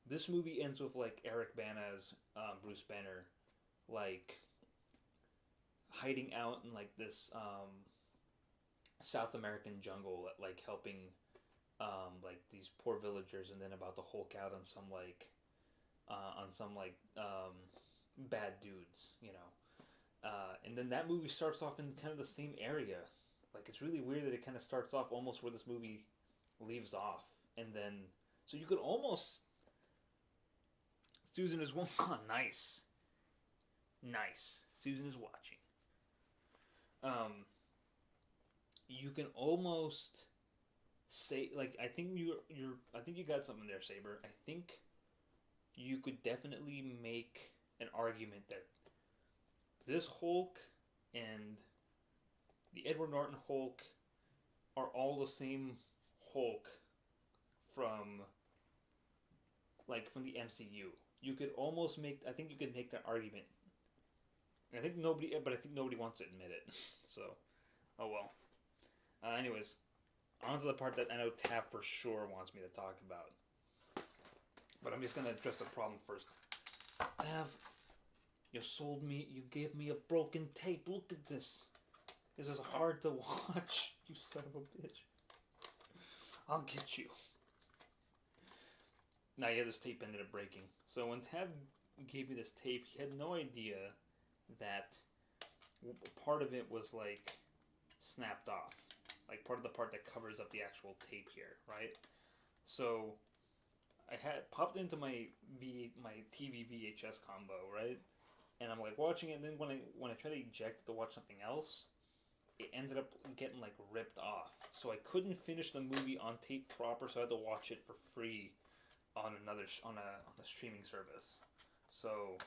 this movie ends with like Eric Bana's Bruce Banner, like hiding out in like this South American jungle, like helping like these poor villagers, and then about to Hulk out on some bad dudes, and then that movie starts off in kind of the same area. Like, it's really weird that it kind of starts off almost where this movie leaves off, and then so you could almost Susan is one. Nice. Susan is watching. You can almost say, like, I think you got something there, Saber. I think you could definitely make an argument that this Hulk and the Edward Norton Hulk are all the same Hulk from the MCU. You could almost make, I think you could make that argument. I think nobody wants to admit it. So, oh well. Anyways, on to the part that I know Tav for sure wants me to talk about. But I'm just gonna address the problem first. Tav, you gave me a broken tape. Look at this. This is hard to watch. You son of a bitch. I'll get you. Now, yeah, this tape ended up breaking. So when Tav gave me this tape, he had no idea that part of it was, like, snapped off. Like, part of the part that covers up the actual tape here, right? So I had popped into my TV VHS combo, right? And I'm like watching it, and then when I tried to eject to watch something else, it ended up getting like ripped off. So I couldn't finish the movie on tape proper, so I had to watch it for free on on a streaming service. So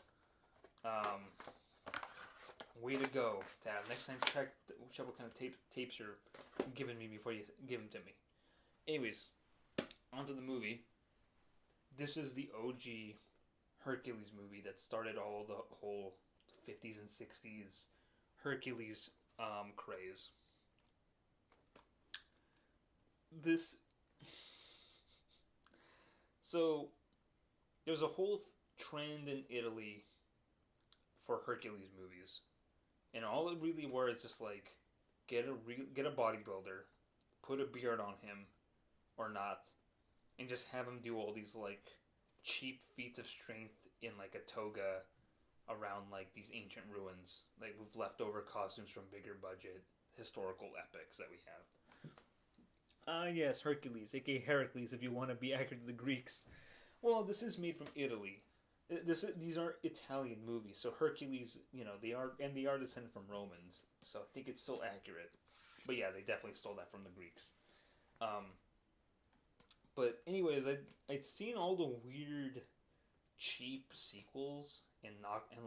way to go, Tab. Next time check what kind of tapes you're giving me before you give them to me. Anyways, onto the movie. This is the OG Hercules movie that started all the whole 50s and 60s Hercules craze. So there's a whole trend in Italy for Hercules movies, and all it really were is just like get a bodybuilder, put a beard on him or not, and just have him do all these like cheap feats of strength in like a toga around like these ancient ruins, like with leftover costumes from bigger budget historical epics that we have. Yes, Hercules, aka Heracles, if you want to be accurate to the Greeks. Well, this is made from Italy. These are Italian movies, so Hercules, they are descended from Romans, so I think it's still accurate. But yeah, they definitely stole that from the Greeks. But anyways, I'd seen all the weird, cheap sequels and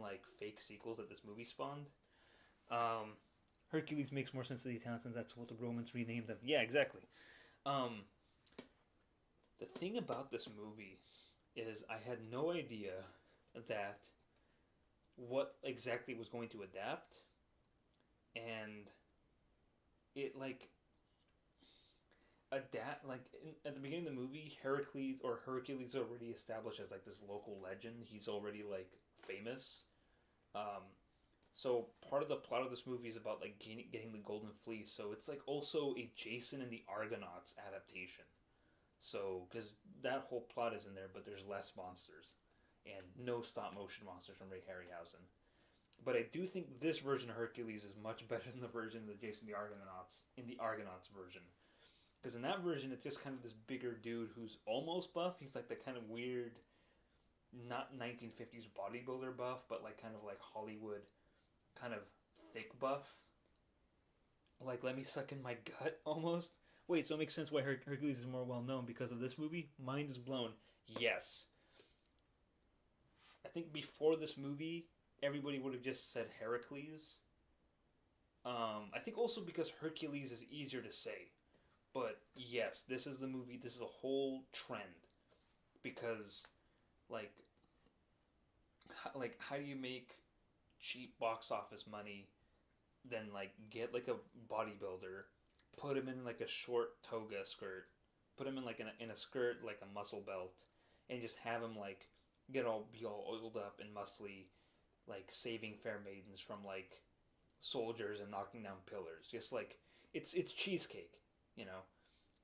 like fake sequels that this movie spawned. Hercules makes more sense to the Italians since that's what the Romans renamed them. Yeah, exactly. The thing about this movie is I had no idea that what exactly was going to adapt, and it at the beginning of the movie, Hercules already established as like this local legend. He's already like famous. So part of the plot of this movie is about like getting the Golden Fleece. So it's like also a Jason and the Argonauts adaptation. So because that whole plot is in there, but there's less monsters and no stop motion monsters from Ray Harryhausen. But I do think this version of Hercules is much better than the version of the Jason the Argonauts in the Argonauts version. Because in that version, it's just kind of this bigger dude who's almost buff. He's like the kind of weird, not 1950s bodybuilder buff, but like kind of like Hollywood, kind of thick buff. Like, let me suck in my gut almost. Wait, so it makes sense why Hercules is more well known because of this movie? Mind is blown. Yes. I think before this movie, everybody would have just said Heracles. I think also because Hercules is easier to say. But yes, this is the movie. This is a whole trend because, like, how do you make cheap box office money? Then like get like a bodybuilder, put him in like a short toga skirt, put him in like in a skirt like a muscle belt, and just have him like be all oiled up and muscly, like saving fair maidens from like soldiers and knocking down pillars. Just like it's cheesecake, you know.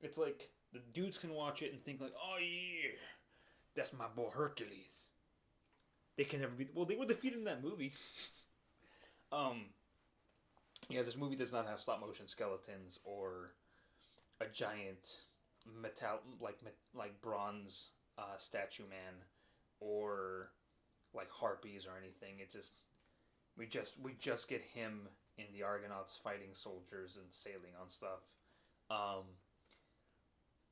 It's like the dudes can watch it and think like, oh yeah, that's my boy Hercules. They can never be. Well, they were defeated in that movie. um, yeah, this movie does not have stop motion skeletons or a giant metal like bronze statue man or like harpies or anything. It's just we just get him in the Argonauts fighting soldiers and sailing on stuff. Um,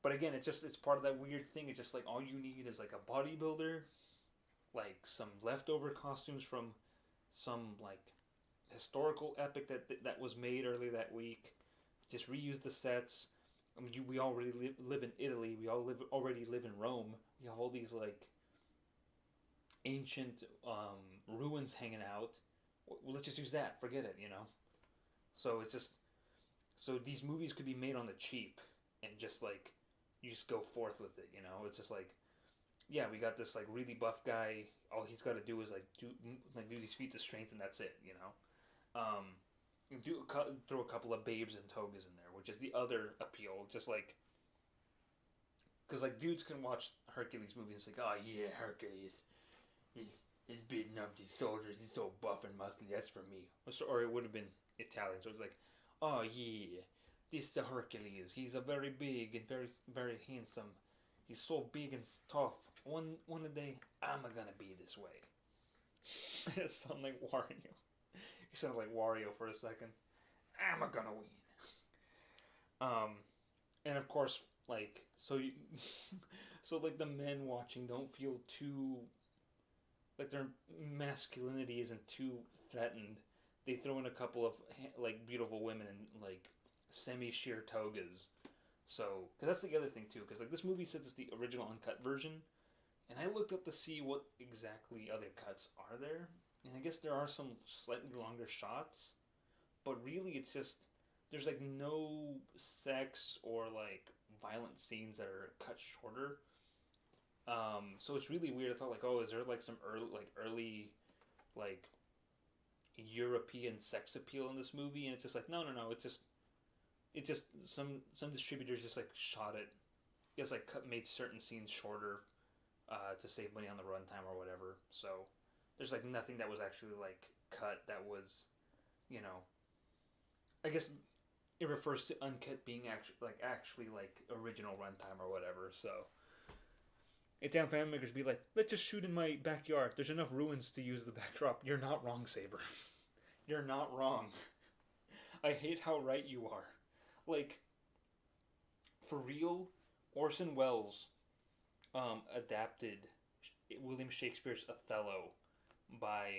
but again, it's part of that weird thing. It's just like all you need is like a bodybuilder, like some leftover costumes from some like historical epic that was made earlier that week. Just reuse the sets. I mean, we already live in Italy. We already live in Rome. We have all these like ancient ruins hanging out. Well, let's just use that. Forget it, you know. So it's just so these movies could be made on the cheap and just like you just go forth with it, you know. It's just like yeah, we got this like really buff guy. All he's got to do is like do these feats of strength and that's it, you know. Throw a couple of babes and togas in there, which is the other appeal. Just like because like dudes can watch Hercules movies and it's like, oh yeah, Hercules, he's beating up these soldiers. He's so buff and muscly. That's for me. Or it would have been Italian. So it's like, oh yeah, this is the Hercules. He's a very big and very handsome. He's so big and tough. One day, I'm gonna be this way. It sounded like Wario. He sounded like Wario for a second. I'm gonna win. And of course, like so like the men watching don't feel too like their masculinity isn't too threatened. They throw in a couple of like beautiful women in like semi-sheer togas. So, because that's the other thing too. Because like this movie says it's the original uncut version, and I looked up to see what exactly other cuts are there, and I guess there are some slightly longer shots, but really it's just there's like no sex or like violent scenes that are cut shorter. So it's really weird. I thought like, oh, is there like some early like European sex appeal in this movie? And it's just like, no. It's just some distributors just like shot it. Just like made certain scenes shorter to save money on the runtime or whatever. So there's like nothing that was actually like cut that was, you know. I guess it refers to uncut being actually like original runtime or whatever. So Italian filmmakers be like, let's just shoot in my backyard. There's enough ruins to use the backdrop. You're not wrong, Saber. You're not wrong. I hate how right you are. Like, for real, Orson Welles adapted William Shakespeare's Othello by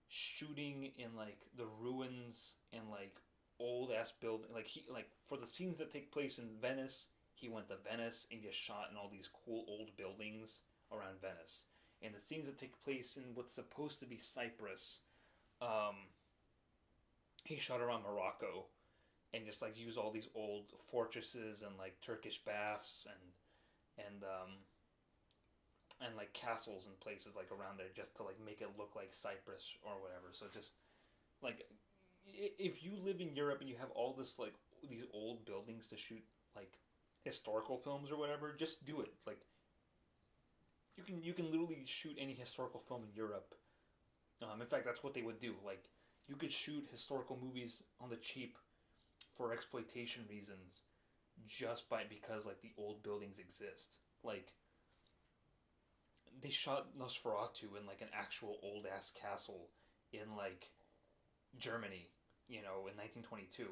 shooting in like the ruins and like old ass building. Like for the scenes that take place in Venice, he went to Venice and just shot in all these cool old buildings around Venice. And the scenes that take place in what's supposed to be Cyprus, he shot around Morocco and just like use all these old fortresses and like Turkish baths and like castles and places like around there just to like make it look like Cyprus or whatever. So just Like, if you live in Europe and you have all this like these old buildings to shoot like historical films or whatever, just do it. Like, you can literally shoot any historical film in Europe. In fact, that's what they would do. Like, you could shoot historical movies on the cheap for exploitation reasons, just by because like the old buildings exist. Like, they shot Nosferatu in like an actual old ass castle in like Germany, in 1922,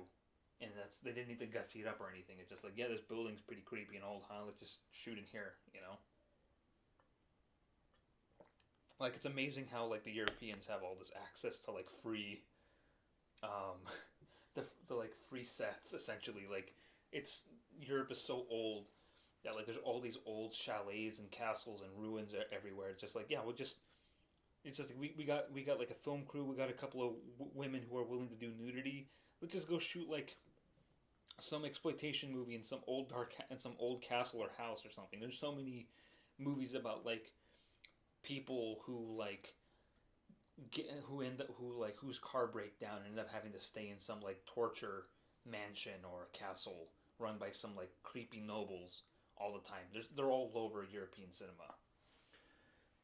and they didn't need to gussy it up or anything. It's just like, yeah, this building's pretty creepy and old, huh? Let's just shoot in here. Like, it's amazing how like the Europeans have all this access to like free, um, the like free sets essentially. Like, it's Europe is so old that like there's all these old chalets and castles and ruins everywhere. It's just like, yeah, we'll just it's just like we got like a film crew. We got a couple of women who are willing to do nudity. Let's just go shoot like some exploitation movie in some old castle or house or something. There's so many movies about like people who like whose car break down and end up having to stay in some like torture mansion or castle run by some like creepy nobles all the time. They're all over European cinema.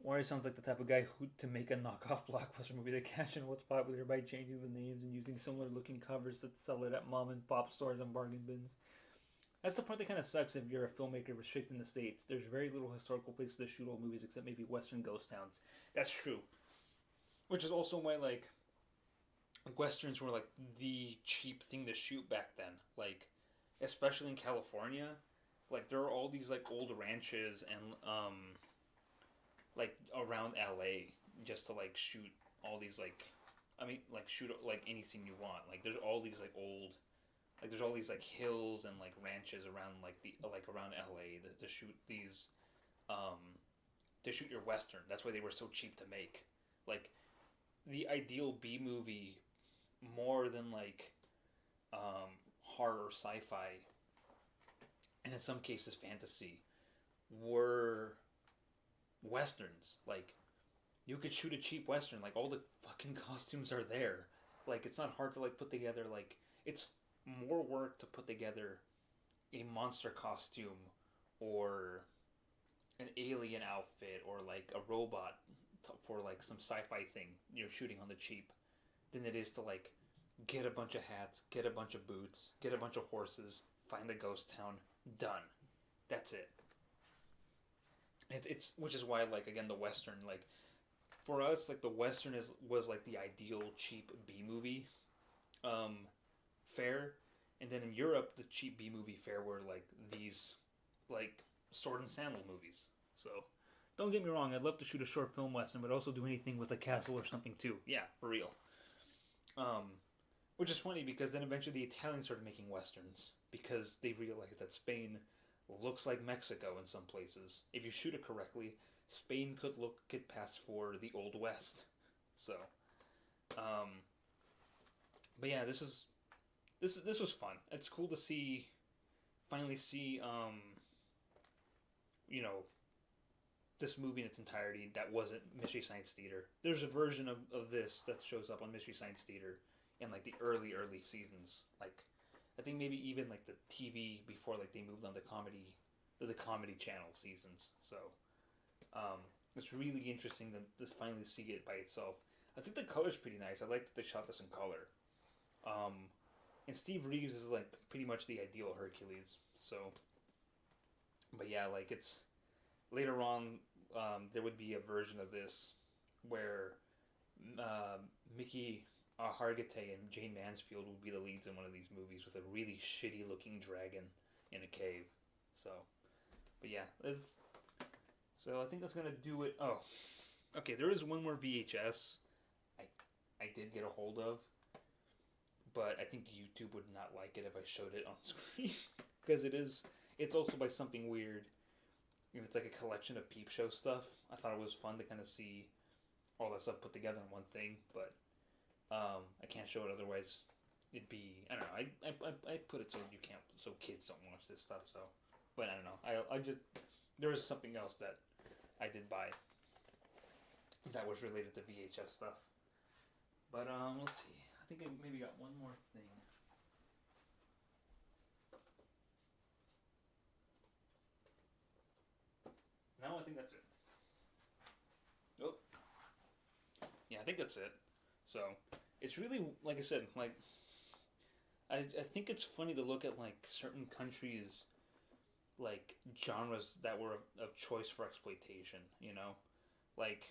Wari sounds like the type of guy who to make a knockoff blockbuster movie that cash in what's popular by changing the names and using similar looking covers that sell it at mom and pop stores and bargain bins. That's the part that kind of sucks if you're a filmmaker restricted in the States. There's very little historical places to shoot old movies except maybe Western ghost towns. That's true. Which is also why, like, Westerns were, like, the cheap thing to shoot back then. Like, especially in California. Like, there are all these, like, old ranches and, like, around LA just to, like, shoot all these, like, shoot, like, anything you want. Like, there's all these, like, old... Like, there's all these, like, hills and, like, ranches around, around LA to shoot these, to shoot your Western. That's why they were so cheap to make. Like, the ideal B movie, more than, like, horror, sci-fi, and in some cases fantasy, were Westerns. Like, you could shoot a cheap Western. Like, all the fucking costumes are there. Like, it's not hard to, like, put together, like, it's more work to put together a monster costume or an alien outfit or like a robot for like some sci-fi thing you're shooting on the cheap than it is to like get a bunch of hats, get a bunch of boots, get a bunch of horses, find the ghost town, done. That's it. It's which is why, like, again, the Western, like, for us, like, the Western was like the ideal cheap B movie fare, and then in Europe the cheap B movie fare were like these like sword and sandal movies. So don't get me wrong, I'd love to shoot a short film Western, but also do anything with a castle or something too. Yeah, for real. Which is funny because then eventually the Italians started making Westerns because they realized that Spain looks like Mexico in some places. If you shoot it correctly, Spain could pass for the Old West. So, but yeah, this was fun. It's cool to finally see, this movie in its entirety that wasn't Mystery Science Theater. There's a version of this that shows up on Mystery Science Theater in like the early seasons. Like, I think maybe even like the TV before like they moved on to the comedy channel seasons. So, it's really interesting to finally see it by itself. I think the color's pretty nice. I like that they shot this in color. And Steve Reeves is like pretty much the ideal Hercules. So, but yeah, like it's later on, there would be a version of this where Mickey Hargitay and Jane Mansfield would be the leads in one of these movies with a really shitty looking dragon in a cave. So, but yeah, so I think that's gonna do it. Oh, okay. There is one more VHS I did get a hold of, but I think YouTube would not like it if I showed it on screen because it's also by something weird. It's like a collection of peep show stuff. I thought it was fun to kind of see all that stuff put together in one thing, but I can't show it otherwise. It'd be, I don't know. I put it so kids don't watch this stuff. So, but I don't know. I just there was something else that I did buy that was related to VHS stuff. But let's see. I think I maybe got one more thing. No, I think that's it. Oh, yeah, I think that's it. So, it's really, like I said, like, I think it's funny to look at, like, certain countries, like, genres that were of choice for exploitation, you know? Like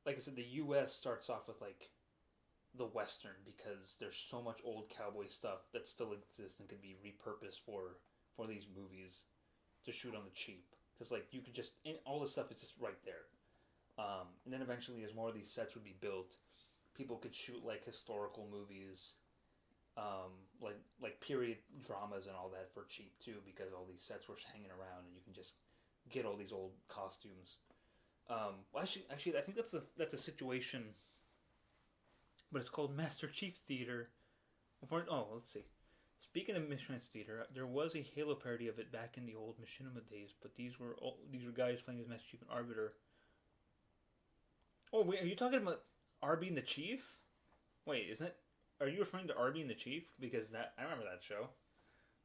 I said, the U.S. starts off with, like, the Western because there's so much old cowboy stuff that still exists and could be repurposed for these movies to shoot on the cheap. Because, like, you could just, and all this stuff is just right there. And then eventually, as more of these sets would be built, people could shoot like historical movies, like period dramas and all that for cheap too, because all these sets were hanging around, and you can just get all these old costumes. Well, actually, I think that's a situation, but it's called Master Chief Theater. Let's see. Speaking of Missions Theater, there was a Halo parody of it back in the old Machinima days, but these were guys playing as Master Chief and Arbiter. Oh wait, are you talking about Arby and the Chief? Wait, isn't it? Are you referring to Arby and the Chief? Because that I remember that show.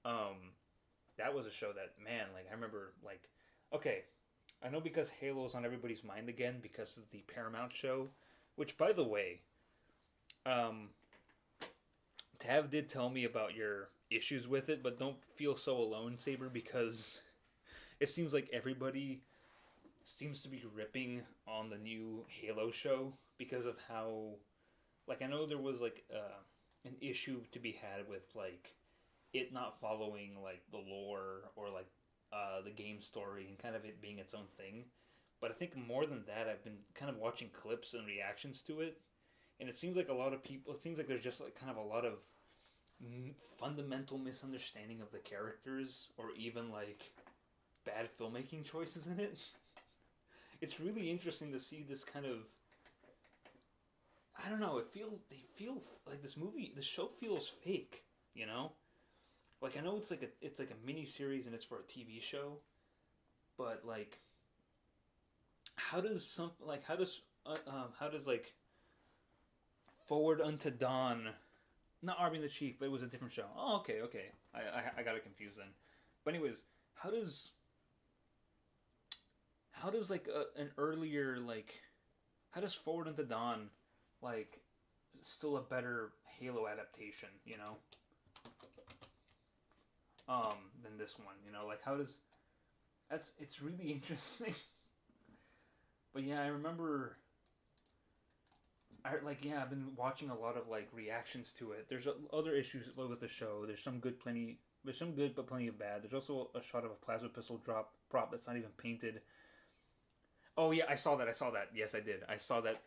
Um, that was a show that, man, like I remember, like, okay, I know because Halo's on everybody's mind again because of the Paramount show, which, by the way, um, Tav did tell me about your issues with it, but don't feel so alone, Saber, because it seems like everybody seems to be ripping on the new Halo show because of how, like, I know there was like an issue to be had with like it not following like the lore or like the game story and kind of it being its own thing. But I think more than that, I've been kind of watching clips and reactions to it, and it seems like a lot of people. It seems like there's just like kind of a lot of fundamental misunderstanding of the characters, or even like bad filmmaking choices in it. It's really interesting to see this kind of. I don't know. They feel like the show feels fake. You know, like I know it's like a mini series and it's for a TV show, but like, how does like Forward Unto Dawn, not Army the Chief, but it was a different show. Oh, okay. I got it confused then. But anyways, how does like an earlier like how does Forward Unto Dawn like still a better Halo adaptation, you know? Than this one, you know? Like how does it's really interesting. But yeah, I remember I've been watching a lot of like reactions to it. There's other issues with the show. There's some good but plenty of bad. There's also a shot of a plasma pistol prop that's not even painted. Oh yeah, I saw that. Yes, I did. I saw that.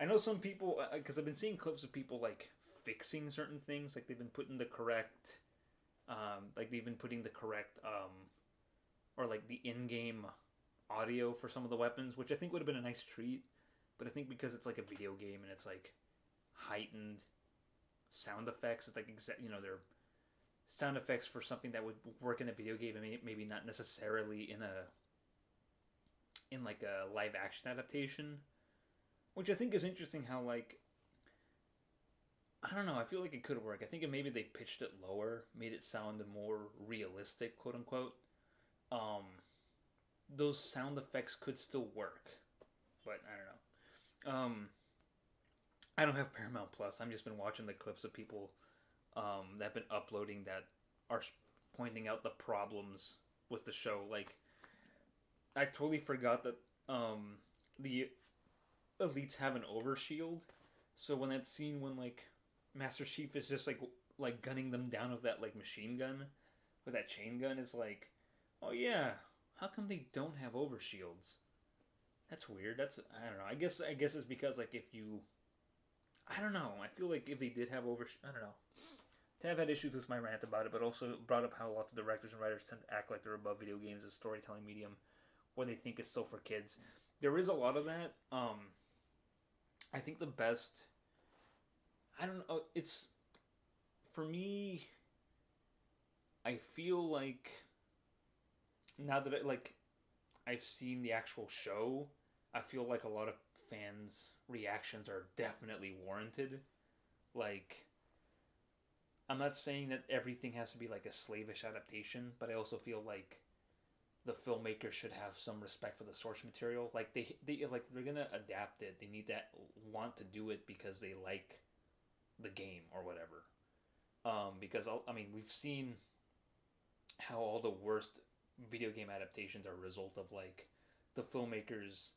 I know some people because I've been seeing clips of people like fixing certain things. Like they've been putting the correct, or like the in-game audio for some of the weapons, which I think would have been a nice treat. But I think because it's like a video game and it's like heightened sound effects, it's like they're sound effects for something that would work in a video game and maybe not necessarily in like a live action adaptation, which I think is interesting. How like I don't know, I feel like it could work. I think maybe they pitched it lower, made it sound more realistic, quote unquote. Um, those sound effects could still work, but I don't know. I don't have Paramount Plus. I've just been watching the clips of people that have been uploading that are pointing out the problems with the show. Like, I totally forgot that the elites have an overshield. So when that scene when like Master Chief is just like gunning them down with that like machine gun, with that chain gun, is like, oh yeah, how come they don't have overshields? That's weird. I don't know. I guess it's because like if you, I don't know. I feel like if they did have I don't know. Tav had issues with my rant about it, but also brought up how lots of directors and writers tend to act like they're above video games as a storytelling medium when they think it's still for kids. There is a lot of that. I think the best. I don't know. It's for me. I feel like now that I've seen the actual show, I feel like a lot of fans' reactions are definitely warranted. Like, I'm not saying that everything has to be like a slavish adaptation, but I also feel like the filmmaker should have some respect for the source material. Like they like they're gonna adapt it. They need to want to do it because they like the game or whatever. Because I mean, we've seen how all the worst video game adaptations are a result of like the filmmakers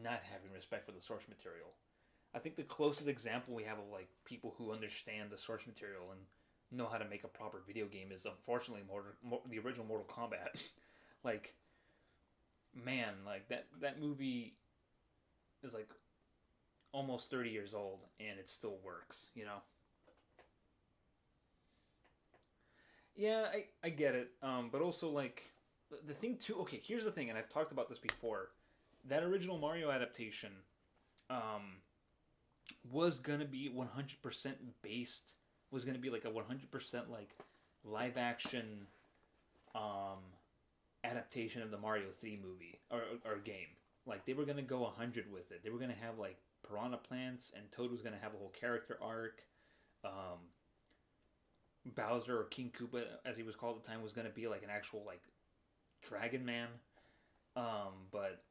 not having respect for the source material. I think the closest example we have of like people who understand the source material and know how to make a proper video game is unfortunately the original Mortal Kombat. Like, man, like that movie is like almost 30 years old and it still works, you know. Yeah, I get it. But also like the thing too. Okay, here's the thing, and I've talked about this before. That original Mario adaptation, um, was gonna be 100% based. Was gonna be like a 100% like live action, um, adaptation of the Mario 3 movie or game. Like they were gonna go 100 with it. They were gonna have like piranha plants, and Toad was gonna have a whole character arc. Um, Bowser or King Koopa, as he was called at the time, was gonna be like an actual like Dragon Man. But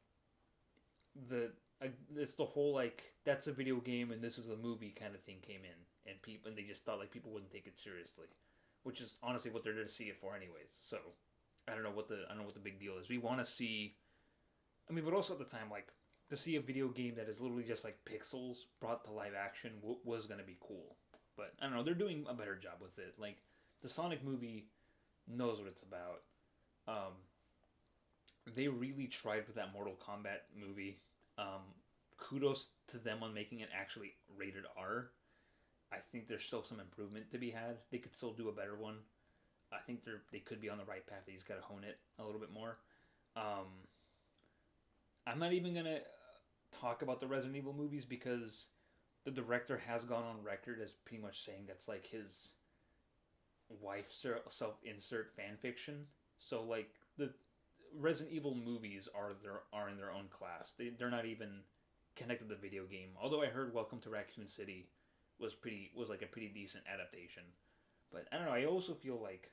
the it's the whole like that's a video game and this is a movie kind of thing came in, and they just thought like people wouldn't take it seriously, which is honestly what they're there to see it for anyways. So I don't know what the big deal is. We want to see. I mean, but also at the time, like to see a video game that is literally just like pixels brought to live action was gonna be cool. But I don't know. They're doing a better job with it. Like the Sonic movie knows what it's about. Um, they really tried with that Mortal Kombat movie. Kudos to them on making it actually rated R. I think there's still some improvement to be had. They could still do a better one. I think they could be on the right path. They just gotta hone it a little bit more. Um, I'm not even gonna talk about the Resident Evil movies because the director has gone on record as pretty much saying that's like his wife's self insert fan fiction. So like the Resident Evil movies are in their own class. They're not even connected to the video game. Although I heard Welcome to Raccoon City was like a pretty decent adaptation. But I don't know. I also feel like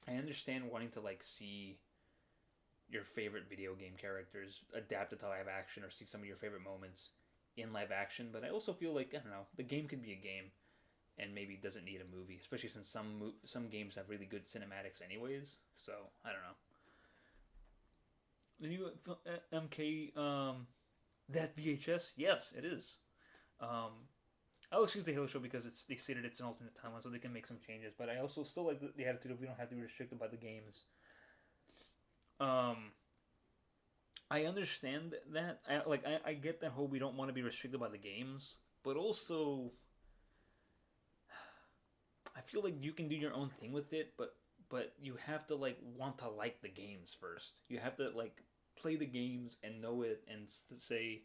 I understand wanting to like see your favorite video game characters adapted to live action or see some of your favorite moments in live action. But I also feel like I don't know. The game can be a game and maybe doesn't need a movie, especially since some games have really good cinematics anyways. So I don't know. The new MK that VHS, yes, it is. Um, I'll excuse the Halo show because they stated it's an alternate timeline, so they can make some changes. But I also still like the attitude of we don't have to be restricted by the games. Um, I understand that. I get that whole we don't want to be restricted by the games, but also I feel like you can do your own thing with it, but you have to like want to like the games first. You have to like play the games and know it and say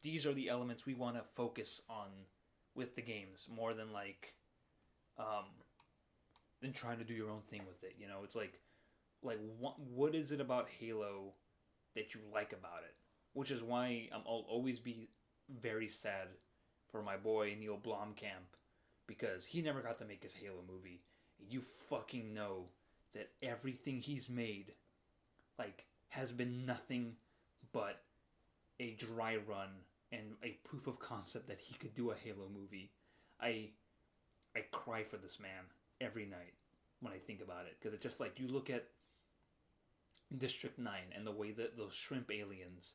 these are the elements we want to focus on with the games more than like um than trying to do your own thing with it. You know, it's like what is it about Halo that you like about it? Which is why I'll always be very sad for my boy Neil Blomkamp because he never got to make his Halo movie. You fucking know that everything he's made like has been nothing but a dry run and a proof of concept that he could do a Halo movie. I I cry for this man every night when I think about it because it's just like you look at District 9 and the way that those shrimp aliens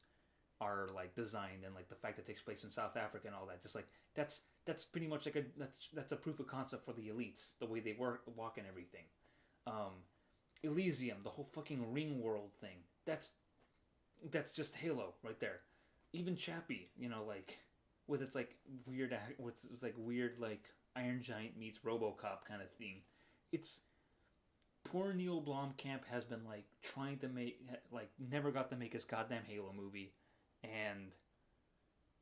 are like designed and like the fact that it takes place in South Africa and all that just like that's pretty much like that's a proof of concept for the elites the way they walk and everything. um Elysium, the whole fucking ring world thing, that's just Halo right there. Even Chappie, you know, like with its like weird with its like weird like Iron Giant meets RoboCop kind of thing. It's poor Neil Blomkamp has been like trying to make like never got to make his goddamn Halo movie, and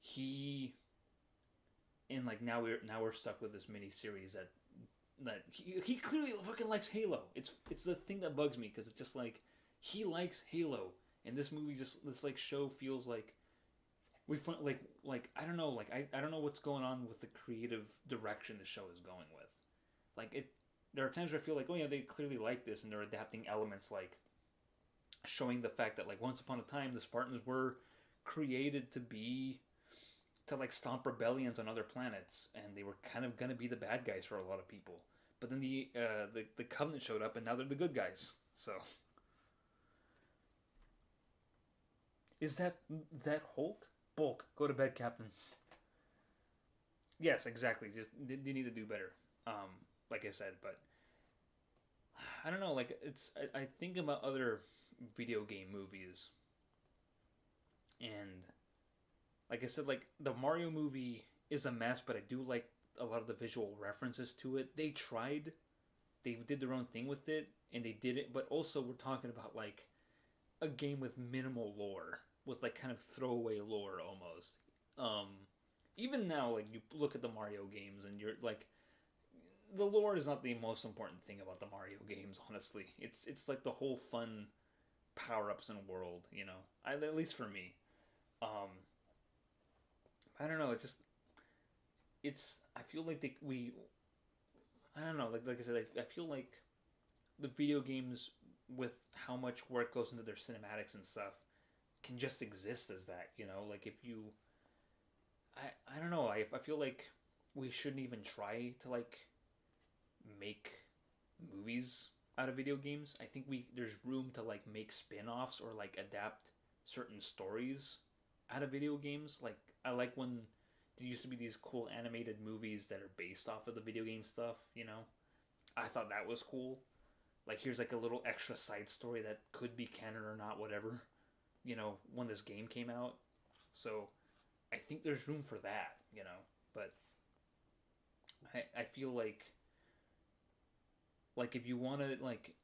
he and like now we're stuck with this mini series that he clearly fucking likes Halo. It's the thing that bugs me because it's just like he likes Halo, and this movie just this like show feels like we find like I don't know, like I don't know what's going on with the creative direction the show is going with. Like it, there are times where I feel like, oh yeah, they clearly like this and they're adapting elements like showing the fact that like once upon a time the Spartans were created to like stomp rebellions on other planets, and they were kind of gonna be the bad guys for a lot of people. But then the Covenant showed up, and now they're the good guys. So is that Hulk? Bulk, go to bed, Captain. Yes, exactly. Just they need to do better. Like I said, but I don't know. Like I think about other video game movies, and like I said, like the Mario movie is a mess, but I do like a lot of the visual references to it. They tried, they did their own thing with it, and they did it. But also, we're talking about like a game with minimal lore, with like kind of throwaway lore almost. Um, Even now, like you look at the Mario games, and you're like, the lore is not the most important thing about the Mario games. Honestly, it's like the whole fun power ups in world. At least for me. Um, I don't know. It's. I feel like we. I don't know. Like I said, I feel like the video games with how much work goes into their cinematics and stuff can just exist as that. Like if you. I don't know. I feel like we shouldn't even try to like make movies out of video games. I think there's room to like make spin-offs or like adapt certain stories out of video games. Like I like when there used to be these cool animated movies that are based off of the video game stuff. I thought that was cool. Like here's like a little extra side story that could be canon or not, whatever. When this game came out. So I think there's room for that. But I feel like if you want to like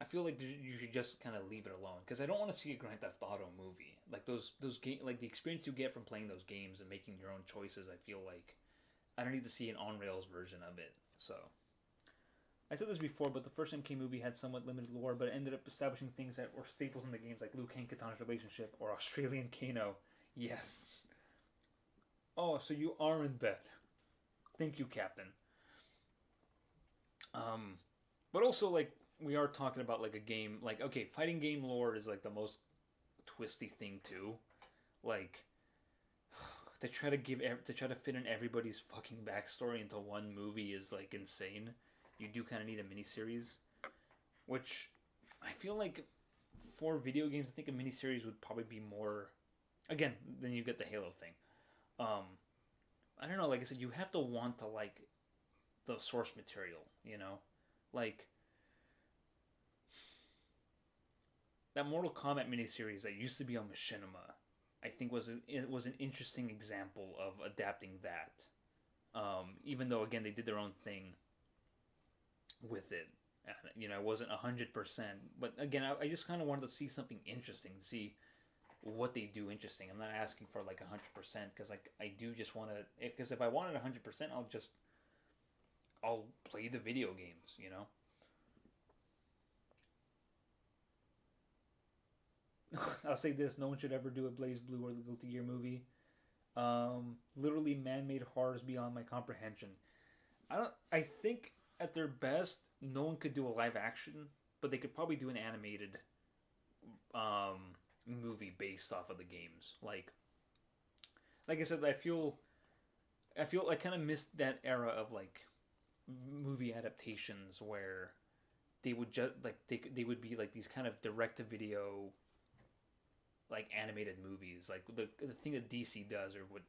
I feel like you should just kind of leave it alone, because I don't want to see a Grand Theft Auto movie. Like those game, like the experience you get from playing those games and making your own choices. I feel like I don't need to see an on rails version of it. So I said this before, but the first MK movie had somewhat limited lore, but it ended up establishing things that were staples in the games, like Liu Kang Katana's relationship or Australian Kano. Yes. Oh, so you are in bed. Thank you, Captain. But also like we are talking about like a game, like okay, fighting game lore is like the most twisty thing too. Like to try to fit in everybody's fucking backstory into one movie is like insane. You do kind of need a miniseries, which I feel like for video games, I think a miniseries would probably be more. Again, then you get the Halo thing. I don't know. Like I said, you have to want to like the source material. Like that Mortal Kombat miniseries that used to be on Machinima, I think it was an interesting example of adapting that. Even though again they did their own thing with it, it wasn't 100%. But again, I just kind of wanted to see something interesting, to see what they do interesting. I'm not asking for like 100% because like I do just want to. Because if I wanted 100%, I'll play the video games. I'll say this: no one should ever do a Blaze Blue or the Guilty Gear movie. Literally man-made horrors beyond my comprehension. I think at their best, no one could do a live action, but they could probably do an animated movie based off of the games. Like I said, I feel I kind of missed that era of like movie adaptations where they would just like they would be like these kind of direct to video like animated movies, like the thing that DC does, or what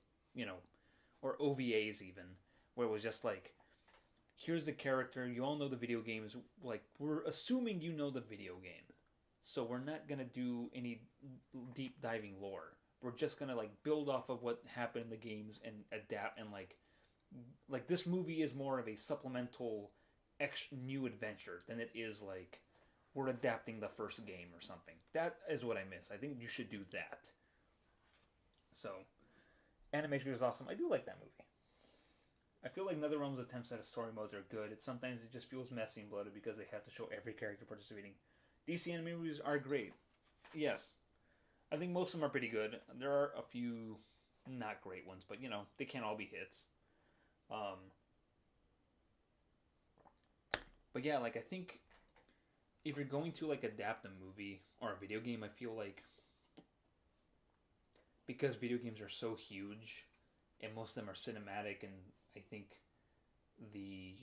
or OVAs even, where it was just like, here's the character, you all know the video games, like we're assuming you know the video game, so we're not gonna do any deep diving lore. We're just gonna like build off of what happened in the games and adapt, and like this movie is more of a supplemental new adventure than it is like we're adapting the first game or something. That is what I miss. I think you should do that. So, animation is awesome. I do like that movie. I feel like NetherRealm's attempts at a story modes are good. Sometimes it just feels messy and bloated because they have to show every character participating. DC anime movies are great. Yes. I think most of them are pretty good. There are a few not great ones, but you know they can't all be hits. Um, but yeah, like I think if you're going to like adapt a movie or a video game, I feel like because video games are so huge and most of them are cinematic, and I think the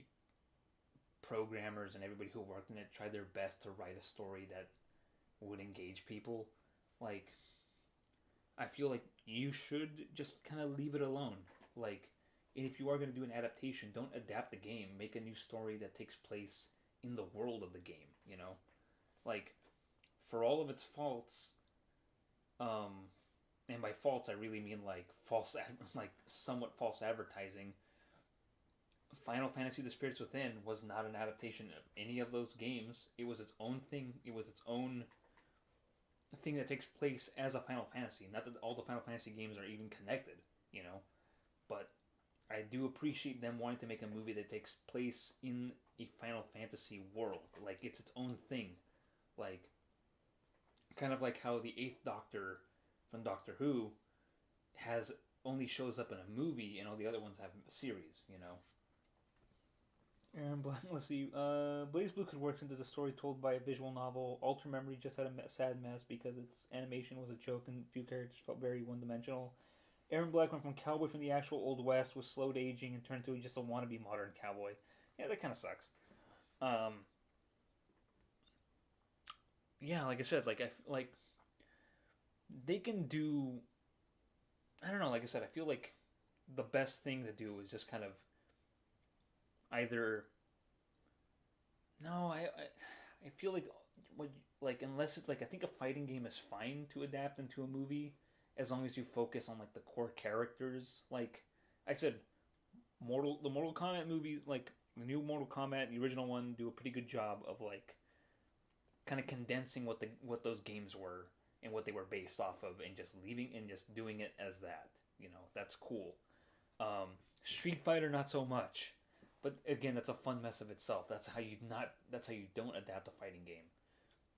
programmers and everybody who worked in it tried their best to write a story that would engage people. Like, I feel like you should just kind of leave it alone. Like, if you are going to do an adaptation, don't adapt the game. Make a new story that takes place in the world of the game, you know? Like, for all of its faults, um, and by faults I really mean like like somewhat false advertising. Final Fantasy: The Spirits Within was not an adaptation of any of those games. It was its own thing. It was its own thing that takes place as a Final Fantasy. Not that all the Final Fantasy games are even connected, you know, but I do appreciate them wanting to make a movie that takes place in a Final Fantasy world. Like it's its own thing. Like kind of like how the Eighth Doctor from Doctor Who has only shows up in a movie and all the other ones have a series, you know. And let's see. Blaze Blue could work into the story told by a visual novel. Alter Memory just had a sad mess because its animation was a joke and a few characters felt very one-dimensional. Aaron Black went from cowboy from the actual Old West, was slowed aging, and turned to just a wannabe modern cowboy. Yeah, that kind of sucks. Yeah, like I said, like they can do. I don't know. Like I said, I feel like the best thing to do is just kind of either no I feel like what like unless it's like I think a fighting game is fine to adapt into a movie as long as you focus on like the core characters. Like I said, Mortal Kombat movies, like the new Mortal Kombat, the original one, do a pretty good job of like kind of condensing what those games were and what they were based off of, and just leaving and just doing it as that. You know, that's cool. um Street Fighter, not so much. But again, that's a fun mess of itself. That's how you don't adapt a fighting game.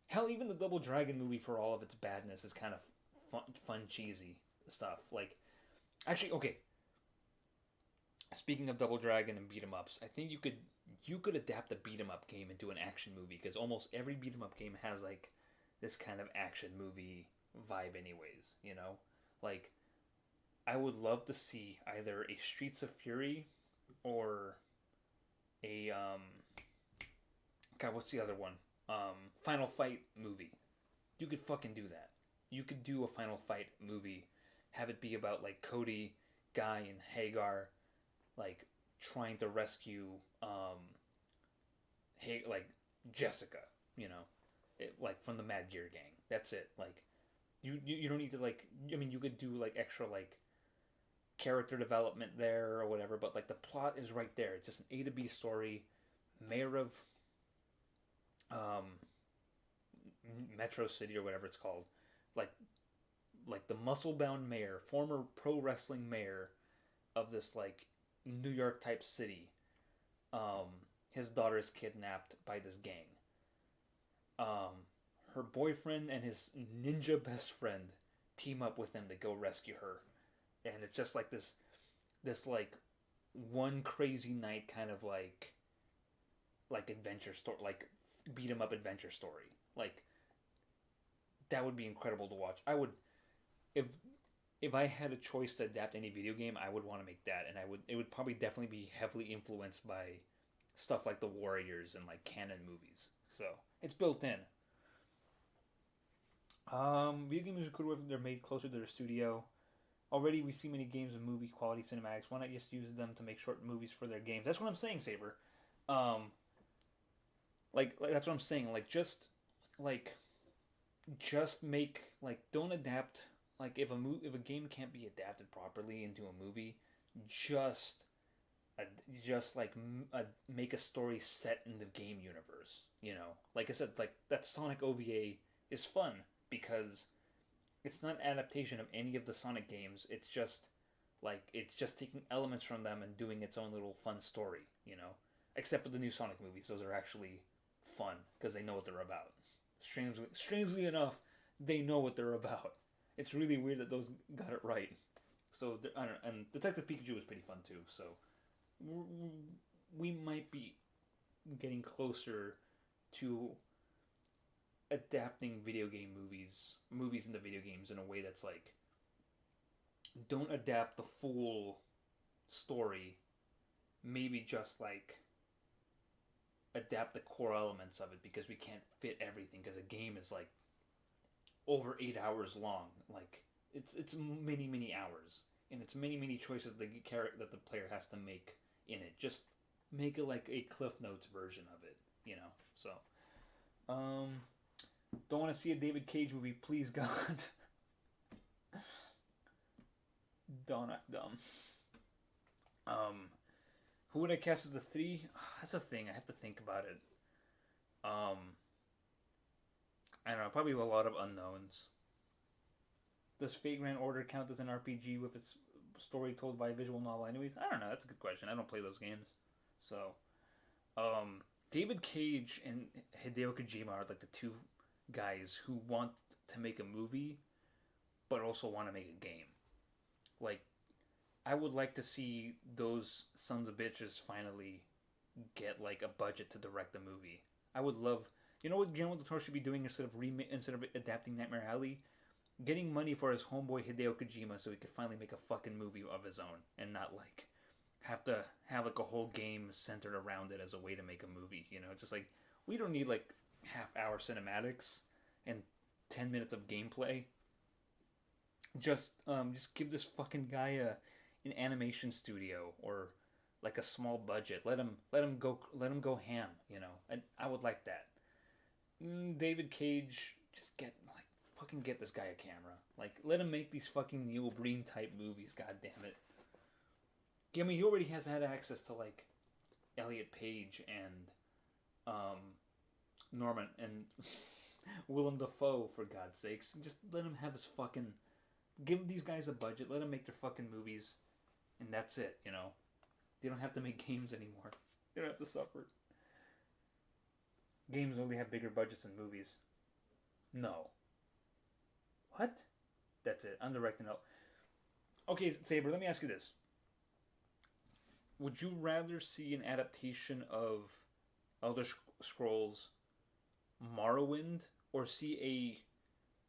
Hell, even the Double Dragon movie, for all of its badness, is kind of fun cheesy stuff. Like, actually, okay. Speaking of Double Dragon and beat 'em ups, I think you could adapt a beat 'em up game into an action movie because almost every beat 'em up game has like this kind of action movie vibe, anyways. You know, like I would love to see either a Streets of Fury or a God, what's the other one? Final Fight movie. You could fucking do that. You could do a Final Fight movie, have it be about like Cody, Guy, and Hagar, like trying to rescue, like Jessica, you know, like from the Mad Gear Gang. That's it. Like, you don't need to like. I mean, you could do like extra like character development there or whatever, but like the plot is right there. It's just an A to B story. Mayor of um, Metro City or whatever it's called, like the muscle bound mayor, former pro wrestling mayor of this like New York type city. His daughter is kidnapped by this gang. Her boyfriend and his ninja best friend team up with him to go rescue her, and it's just like this like one crazy night kind of like adventure story, like beat 'em up adventure story. Like that would be incredible to watch. I would if if I had a choice to adapt any video game, I would want to make that, and it would probably definitely be heavily influenced by stuff like the Warriors and like canon movies. So it's built in. Video games could if they're made closer to their studio. Already, we see many games with movie quality cinematics. Why not just use them to make short movies for their games? That's what I'm saying, Saber. Um, like that's what I'm saying. Like just make like don't adapt. Like if a game can't be adapted properly into a movie, just uh, just like make a story set in the game universe. You know, like I said, like that Sonic OVA is fun because it's not an adaptation of any of the Sonic games. It's just taking elements from them and doing its own little fun story, you know. Except for the new Sonic movies, those are actually fun because they know what they're about. Strangely enough, they know what they're about. It's really weird that those got it right. So I don't know, and Detective Pikachu was pretty fun too. So we might be getting closer to adapting video game movies into video games in a way that's like, don't adapt the full story, maybe just like adapt the core elements of it, because we can't fit everything, because a game is like over 8 hours long. Like it's many hours, and it's many choices that the player has to make in it. Just make it like a Cliff Notes version of it, you know. So, don't want to see a David Cage movie, please God. Don't act dumb. Who would I cast as the three? That's a thing. I have to think about it. I don't know. Probably a lot of unknowns. Does Fate Grand Order count as an RPG with its story told by a visual novel? Anyways, I don't know. That's a good question. I don't play those games, so. David Cage and Hideo Kojima are like the two guys who want to make a movie, but also want to make a game. Like, I would like to see those sons of bitches finally get like a budget to direct a movie. I would love, you know what Guillermo del Toro should be doing instead of adapting Nightmare Alley, getting money for his homeboy Hideo Kojima so he could finally make a fucking movie of his own and not like have to have like a whole game centered around it as a way to make a movie. You know, just like, we don't need like half-hour cinematics and 10 minutes of gameplay. Just give this fucking guy an animation studio or like a small budget. Let him go ham. You know, I would like that. David Cage, just fucking get this guy a camera. Like, let him make these fucking Neil Breen type movies. God damn it. I mean, he already has had access to like Elliot Page and Norman and Willem Dafoe, for God's sakes. Just let him have his fucking. Give these guys a budget. Let them make their fucking movies, and that's it. You know, they don't have to make games anymore. They don't have to suffer. Games only have bigger budgets than movies. No. What? That's it. I'm directing it. Okay, Saber, let me ask you this. Would you rather see an adaptation of Elder Scrolls Morrowind, or see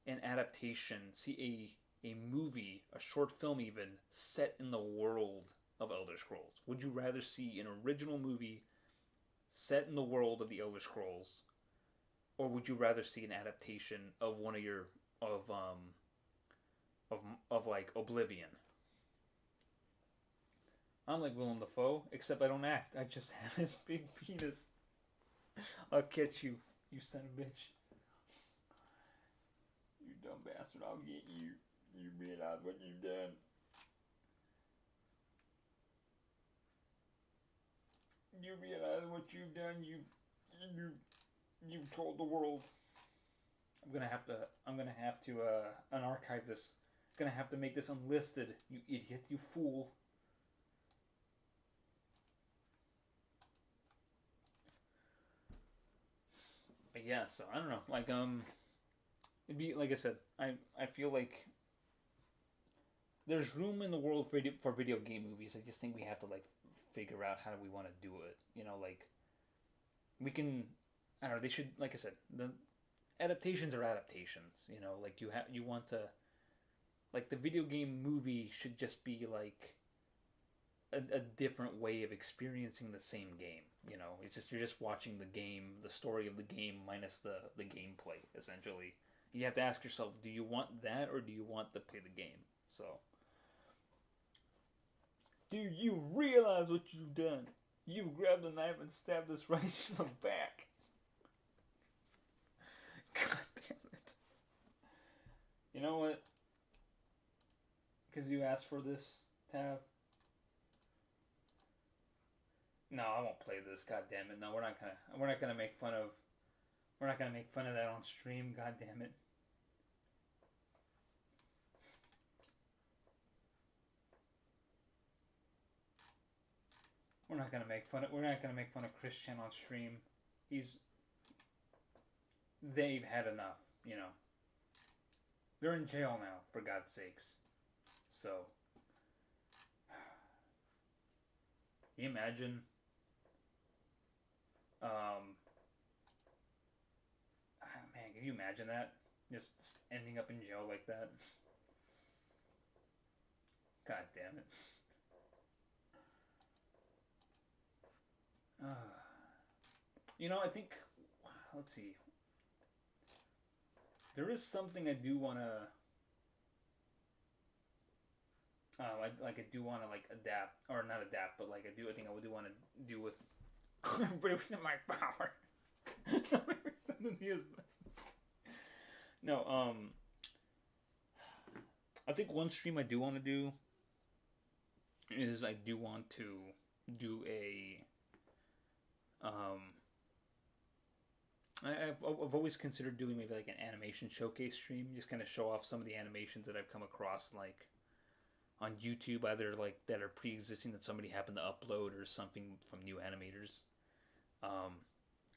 an adaptation, see a movie, a short film even, set in the world of Elder Scrolls? Would you rather see an original movie set in the world of the Elder Scrolls, or would you rather see an adaptation of one of your of like Oblivion? I'm like Willem Dafoe, except I don't act. I just have his big penis. I'll catch you, you son of a bitch. You dumb bastard, I'll get you. You realize what you've done. You realize what you've done. You've told the world. I'm gonna have to unarchive this. I'm gonna have to make this unlisted. You idiot, you fool. But yeah, so I don't know. Like it'd be like I said. I feel like there's room in the world for video game movies. I just think we have to like figure out how we want to do it. You know, like we can. I don't know. They should, like I said, the adaptations are adaptations. You know, like you want to, like the video game movie should just be like a different way of experiencing the same game. You know, it's just you're just watching the game, the story of the game minus the gameplay. Essentially, you have to ask yourself: do you want that, or do you want to play the game? So, do you realize what you've done? You've grabbed a knife and stabbed us right in the back. God damn it! You know what? Because you asked for this, Tav. No, I won't play this. God damn it! No, we're not gonna make fun of. We're not gonna make fun of that on stream. God damn it! We're not gonna make fun of Christian on stream. They've had enough, you know. They're in jail now, for God's sakes. So, can you imagine? Man, can you imagine that? Just ending up in jail like that? God damn it. I think. Let's see. There is something I do want to. I do want to like adapt, or not adapt, but like I think I would do want to do with everybody within my power. No, I think one stream I do want to do is I do want to do a I've always considered doing maybe like an animation showcase stream, just kind of show off some of the animations that I've come across like on YouTube, either like that are pre-existing that somebody happened to upload or something from new animators. Um,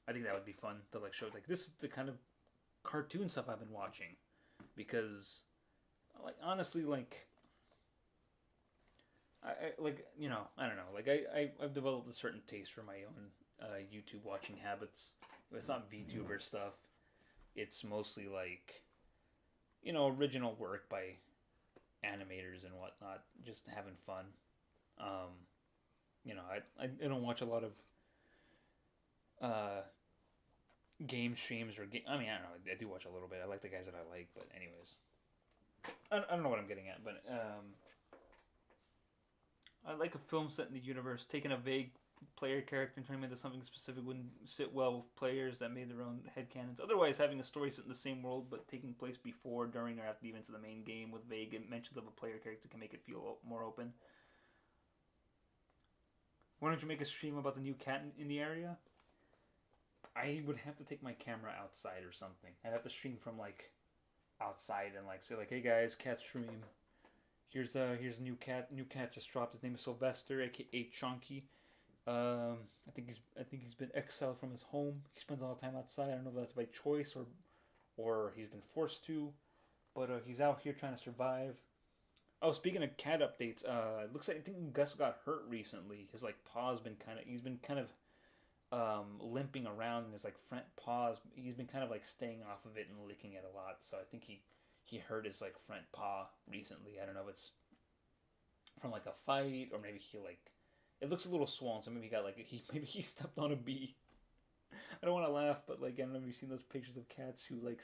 I think that would be fun to like show like this is the kind of cartoon stuff I've been watching, because like honestly like I like I don't know like I've developed a certain taste for my own YouTube watching habits. It's not VTuber stuff. It's mostly like original work by animators and whatnot, just having fun. Um, I don't watch a lot of uh, game streams or game. I mean, I don't know. I do watch a little bit. I like the guys that I like, but anyways, I don't know what I'm getting at, but I like a film set in the universe. Taking a vague player character and turning him into something specific wouldn't sit well with players that made their own headcanons. Otherwise, having a story set in the same world but taking place before, during, or after the events of the main game with vague mentions of a player character can make it feel more open. Why don't you make a stream about the new cat in the area? I would have to take my camera outside or something. I'd have to stream from like outside and like say like, hey guys, cat stream. Here's a new cat. New cat just dropped. His name is Sylvester, aka Chunky. I think he's been exiled from his home. He spends a lot of time outside. I don't know if that's by choice or he's been forced to, but he's out here trying to survive. Oh, speaking of cat updates, it looks like I think Gus got hurt recently. His like paw's been he's been kind of limping around in his like front paws. He's been kind of like staying off of it and licking it a lot. So I think he hurt his like front paw recently. I don't know if it's from like a fight or maybe he like it looks a little swollen. So maybe he got like maybe he stepped on a bee. I don't want to laugh, but like I don't know if you've seen those pictures of cats who like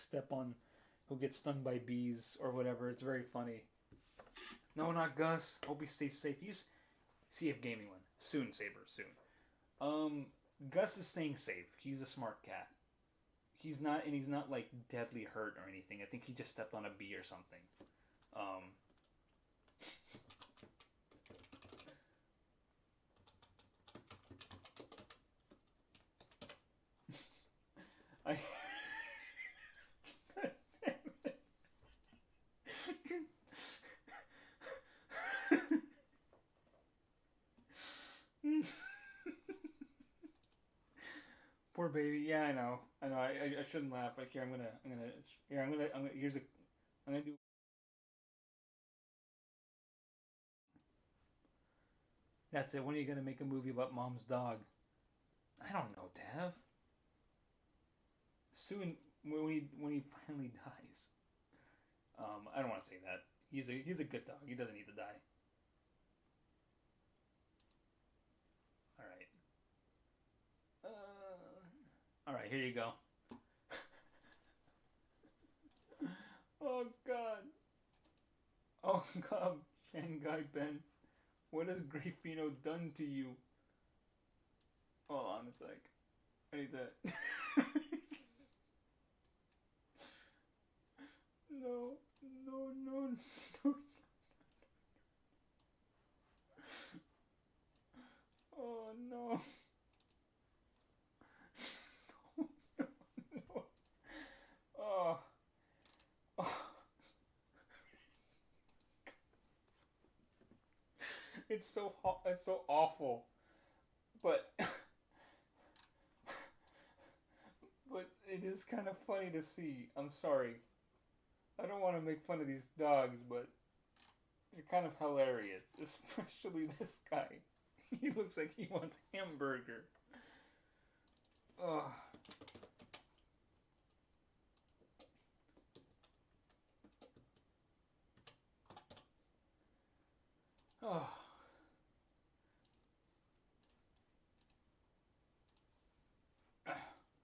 who get stung by bees or whatever. It's very funny. No, not Gus. Hope he stays safe. He's CF Gaming one soon, Saber soon. Gus is staying safe. He's a smart cat. He's not like deadly hurt or anything. I think he just stepped on a bee or something. I Poor baby. Yeah, I know. I shouldn't laugh, but here I'm gonna do. That's it. When are you gonna make a movie about Mom's dog? I don't know, Dav. Soon, when he finally dies. I don't want to say that. He's a good dog. He doesn't need to die. All right. All right. Here you go. Oh God. Oh God, Shanghai Ben. What has Grifino done to you? Hold on a sec. I need that. No, no, no, no. Oh no. No, no, no. Oh. Oh. It's so hot. It's so awful. But but it is kind of funny to see. I'm sorry. I don't want to make fun of these dogs, but they're kind of hilarious. Especially this guy. He looks like he wants hamburger. Ugh. Oh.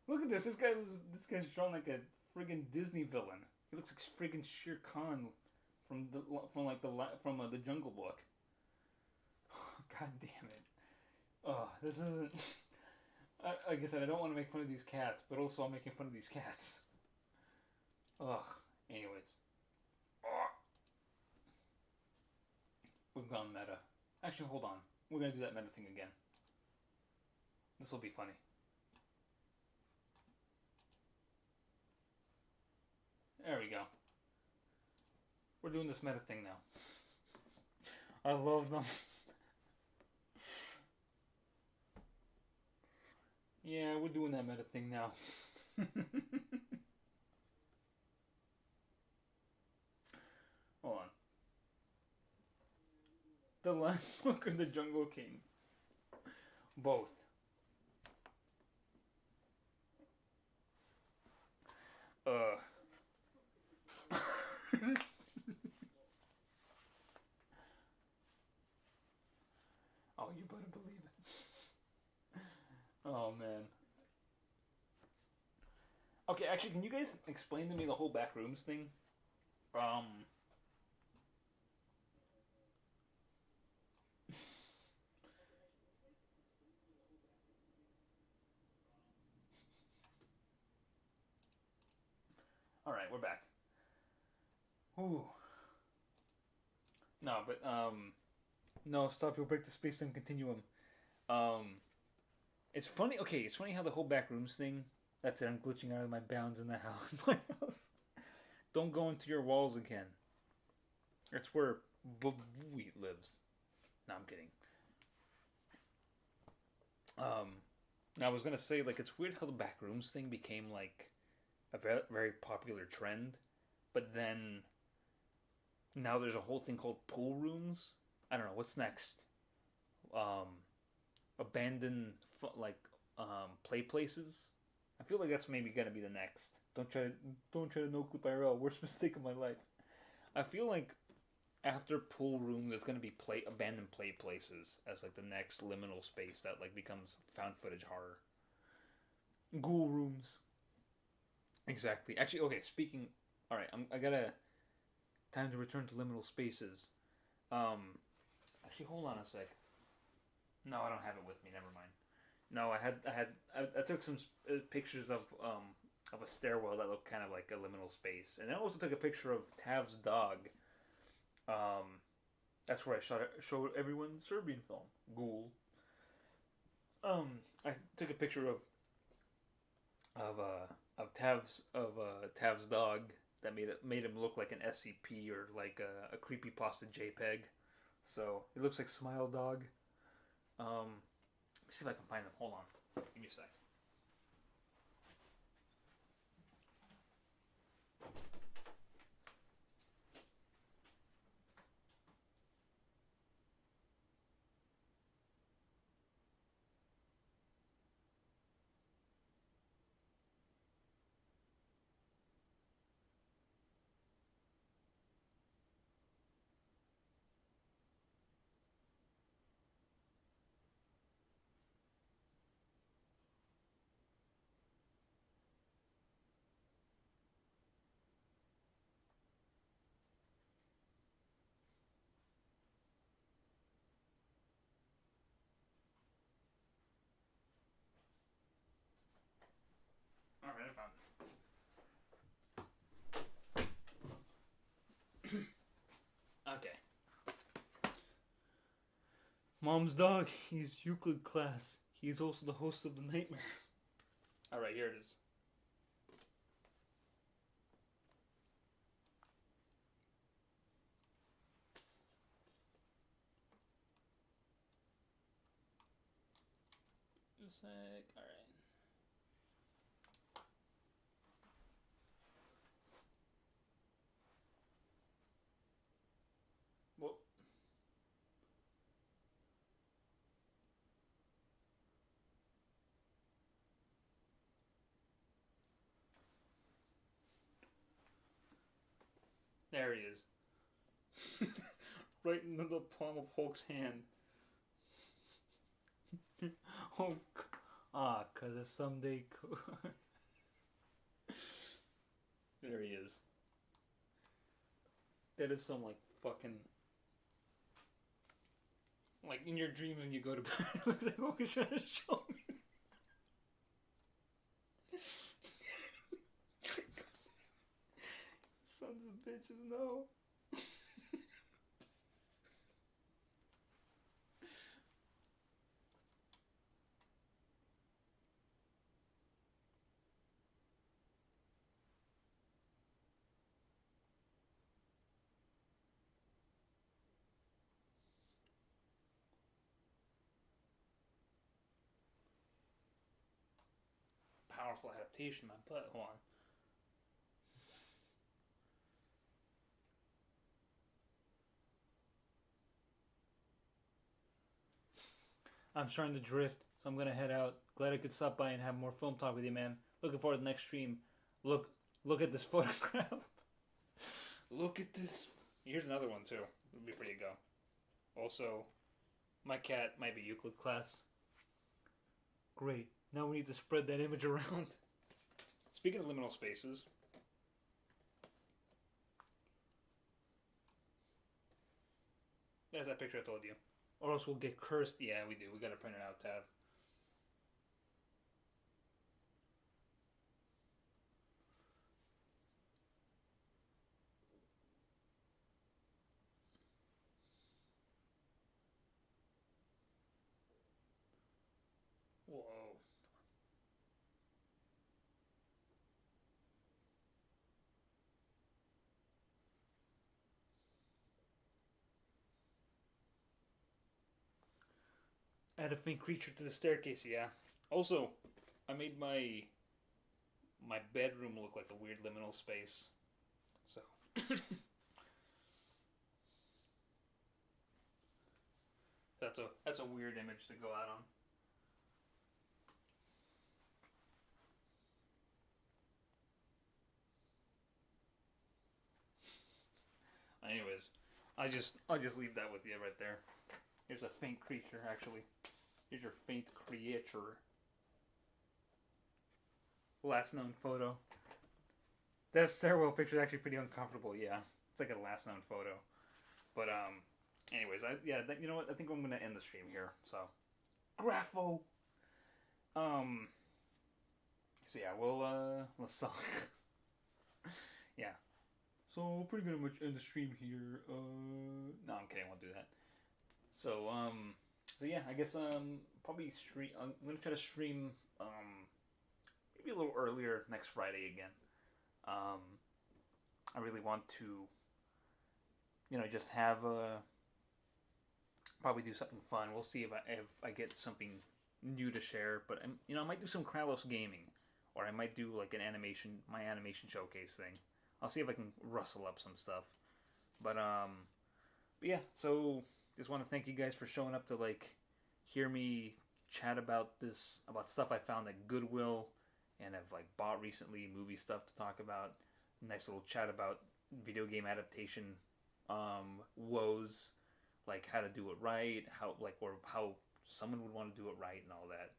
Look at this. This guy's drawn like a friggin' Disney villain. He looks like friggin' Shere Khan from the Jungle Book. God damn it. Oh, this isn't. Like I said, I don't want to make fun of these cats, but also I'm making fun of these cats. Ugh. Anyways. We've gone meta. Actually, hold on. We're gonna do that meta thing again. This will be funny. There we go. We're doing this meta thing now. I love them. Yeah, we're doing that meta thing now. Hold on. The Landmark or the Jungle King? Both. Oh, you better believe it. Oh, man. Okay, actually, can you guys explain to me the whole backrooms thing? Alright, we're back. Ooh. No, but, no, stop, you'll break the space-time continuum. It's funny, okay, it's funny how the whole backrooms thing, that's it, I'm glitching out of my bounds in the house. My house. Don't go into your walls again. That's where Wheat lives. No, I'm kidding. Now I was gonna say, like, it's weird how the backrooms thing became, like, a very, very popular trend, but then now there's a whole thing called pool rooms. I don't know, what's next? Abandoned, play places? I feel like that's maybe gonna be the next. Don't try to no clip IRL. Worst mistake of my life. I feel like after pool rooms, it's gonna be abandoned play places as like the next liminal space that like becomes found footage horror. Ghoul rooms. Exactly. Actually, okay. Speaking. All right. I gotta time to return to liminal spaces. Actually, hold on a sec. No, I don't have it with me. Never mind. No, I took some pictures of a stairwell that looked kind of like a liminal space, and I also took a picture of Tav's dog. That's where I showed everyone Serbian film Ghoul. I took a picture of Tav's dog that made him look like an SCP or like a creepypasta JPEG. So it looks like Smile Dog. Let me see if I can find them. Hold on. Give me a sec. Alright, I found it. Okay. Mom's dog. He's Euclid class. He's also the host of the Nightmare. Alright, here it is. A sec. Alright. There he is. Right in the palm of Hulk's hand. Hulk. Ah, cause it's someday. There he is. That is some like fucking. Like in your dreams when you go to bed, it looks like Hulk is trying to show me. Sons of bitches, no. Powerful adaptation, my butt. Hold on. I'm starting to drift, so I'm gonna head out. Glad I could stop by and have more film talk with you, man. Looking forward to the next stream. Look at this photograph. Look at this. Here's another one too. Before you go. Also, my cat might be Euclid class. Great. Now we need to spread that image around. Speaking of liminal spaces. There's that picture I told you. Or else we'll get cursed. Yeah, we do. We gotta print it out, Tab. Whoa. Add a faint creature to the staircase, yeah. Also, I made my bedroom look like a weird liminal space. So that's a weird image to go out on. Anyways, I'll just leave that with you right there. Here's a faint creature, actually. Here's your faint creature. Last known photo. That stairwell picture is actually pretty uncomfortable. Yeah, it's like a last known photo. But anyways, you know what? I think I'm gonna end the stream here. So, Grapho. So yeah, let's talk. Yeah. So pretty good much end the stream here. No, I'm kidding. I won't do that. So so yeah, I guess probably stream. I'm gonna try to stream maybe a little earlier next Friday again. I really want to, just have probably do something fun. We'll see if I get something new to share. But I might do some Kralos gaming, or I might do like my animation showcase thing. I'll see if I can rustle up some stuff. But yeah. So just want to thank you guys for showing up to hear me chat about stuff I found at Goodwill and have bought recently, movie stuff to talk about. Nice little chat about video game adaptation woes, like how to do it right, or how someone would want to do it right and all that.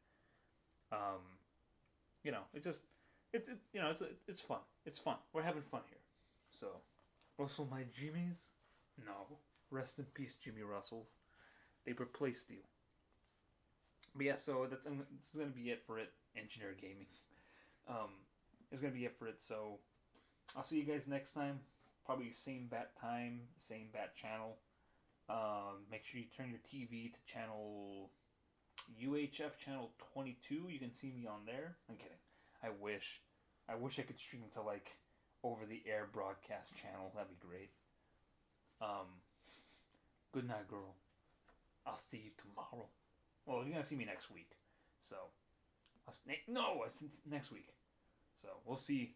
It's fun. It's fun. We're having fun here. So, Russell, my Jimmies? No. Rest in peace, Jimmy Russells. They replaced you. But yeah, so this is gonna be it for it. Engineer Gaming. Is gonna be it for it. So I'll see you guys next time. Probably same bat time, same bat channel. Make sure you turn your TV to channel UHF channel 22. You can see me on there. I'm kidding. I wish I could stream to over the air broadcast channel. That'd be great. Good night, girl. I'll see you tomorrow. Well, you're gonna see me next week. So, next week. So we'll see.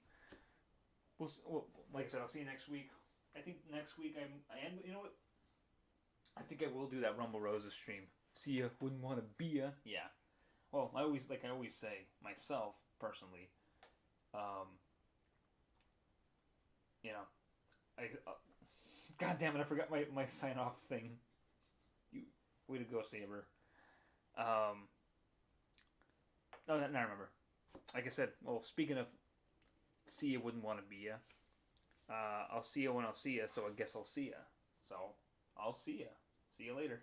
Like I said, I'll see you next week. I think next week I am. You know what? I think I will do that Rumble Roses stream. See ya. Wouldn't want to be ya. Yeah. Well, I always say myself personally. God damn it! I forgot my sign off thing. You way to go, Saber. No, now I remember. Like I said, well, speaking of see ya wouldn't want to be ya. I'll see ya when I'll see ya, so I guess I'll see ya. So I'll see ya. See you later.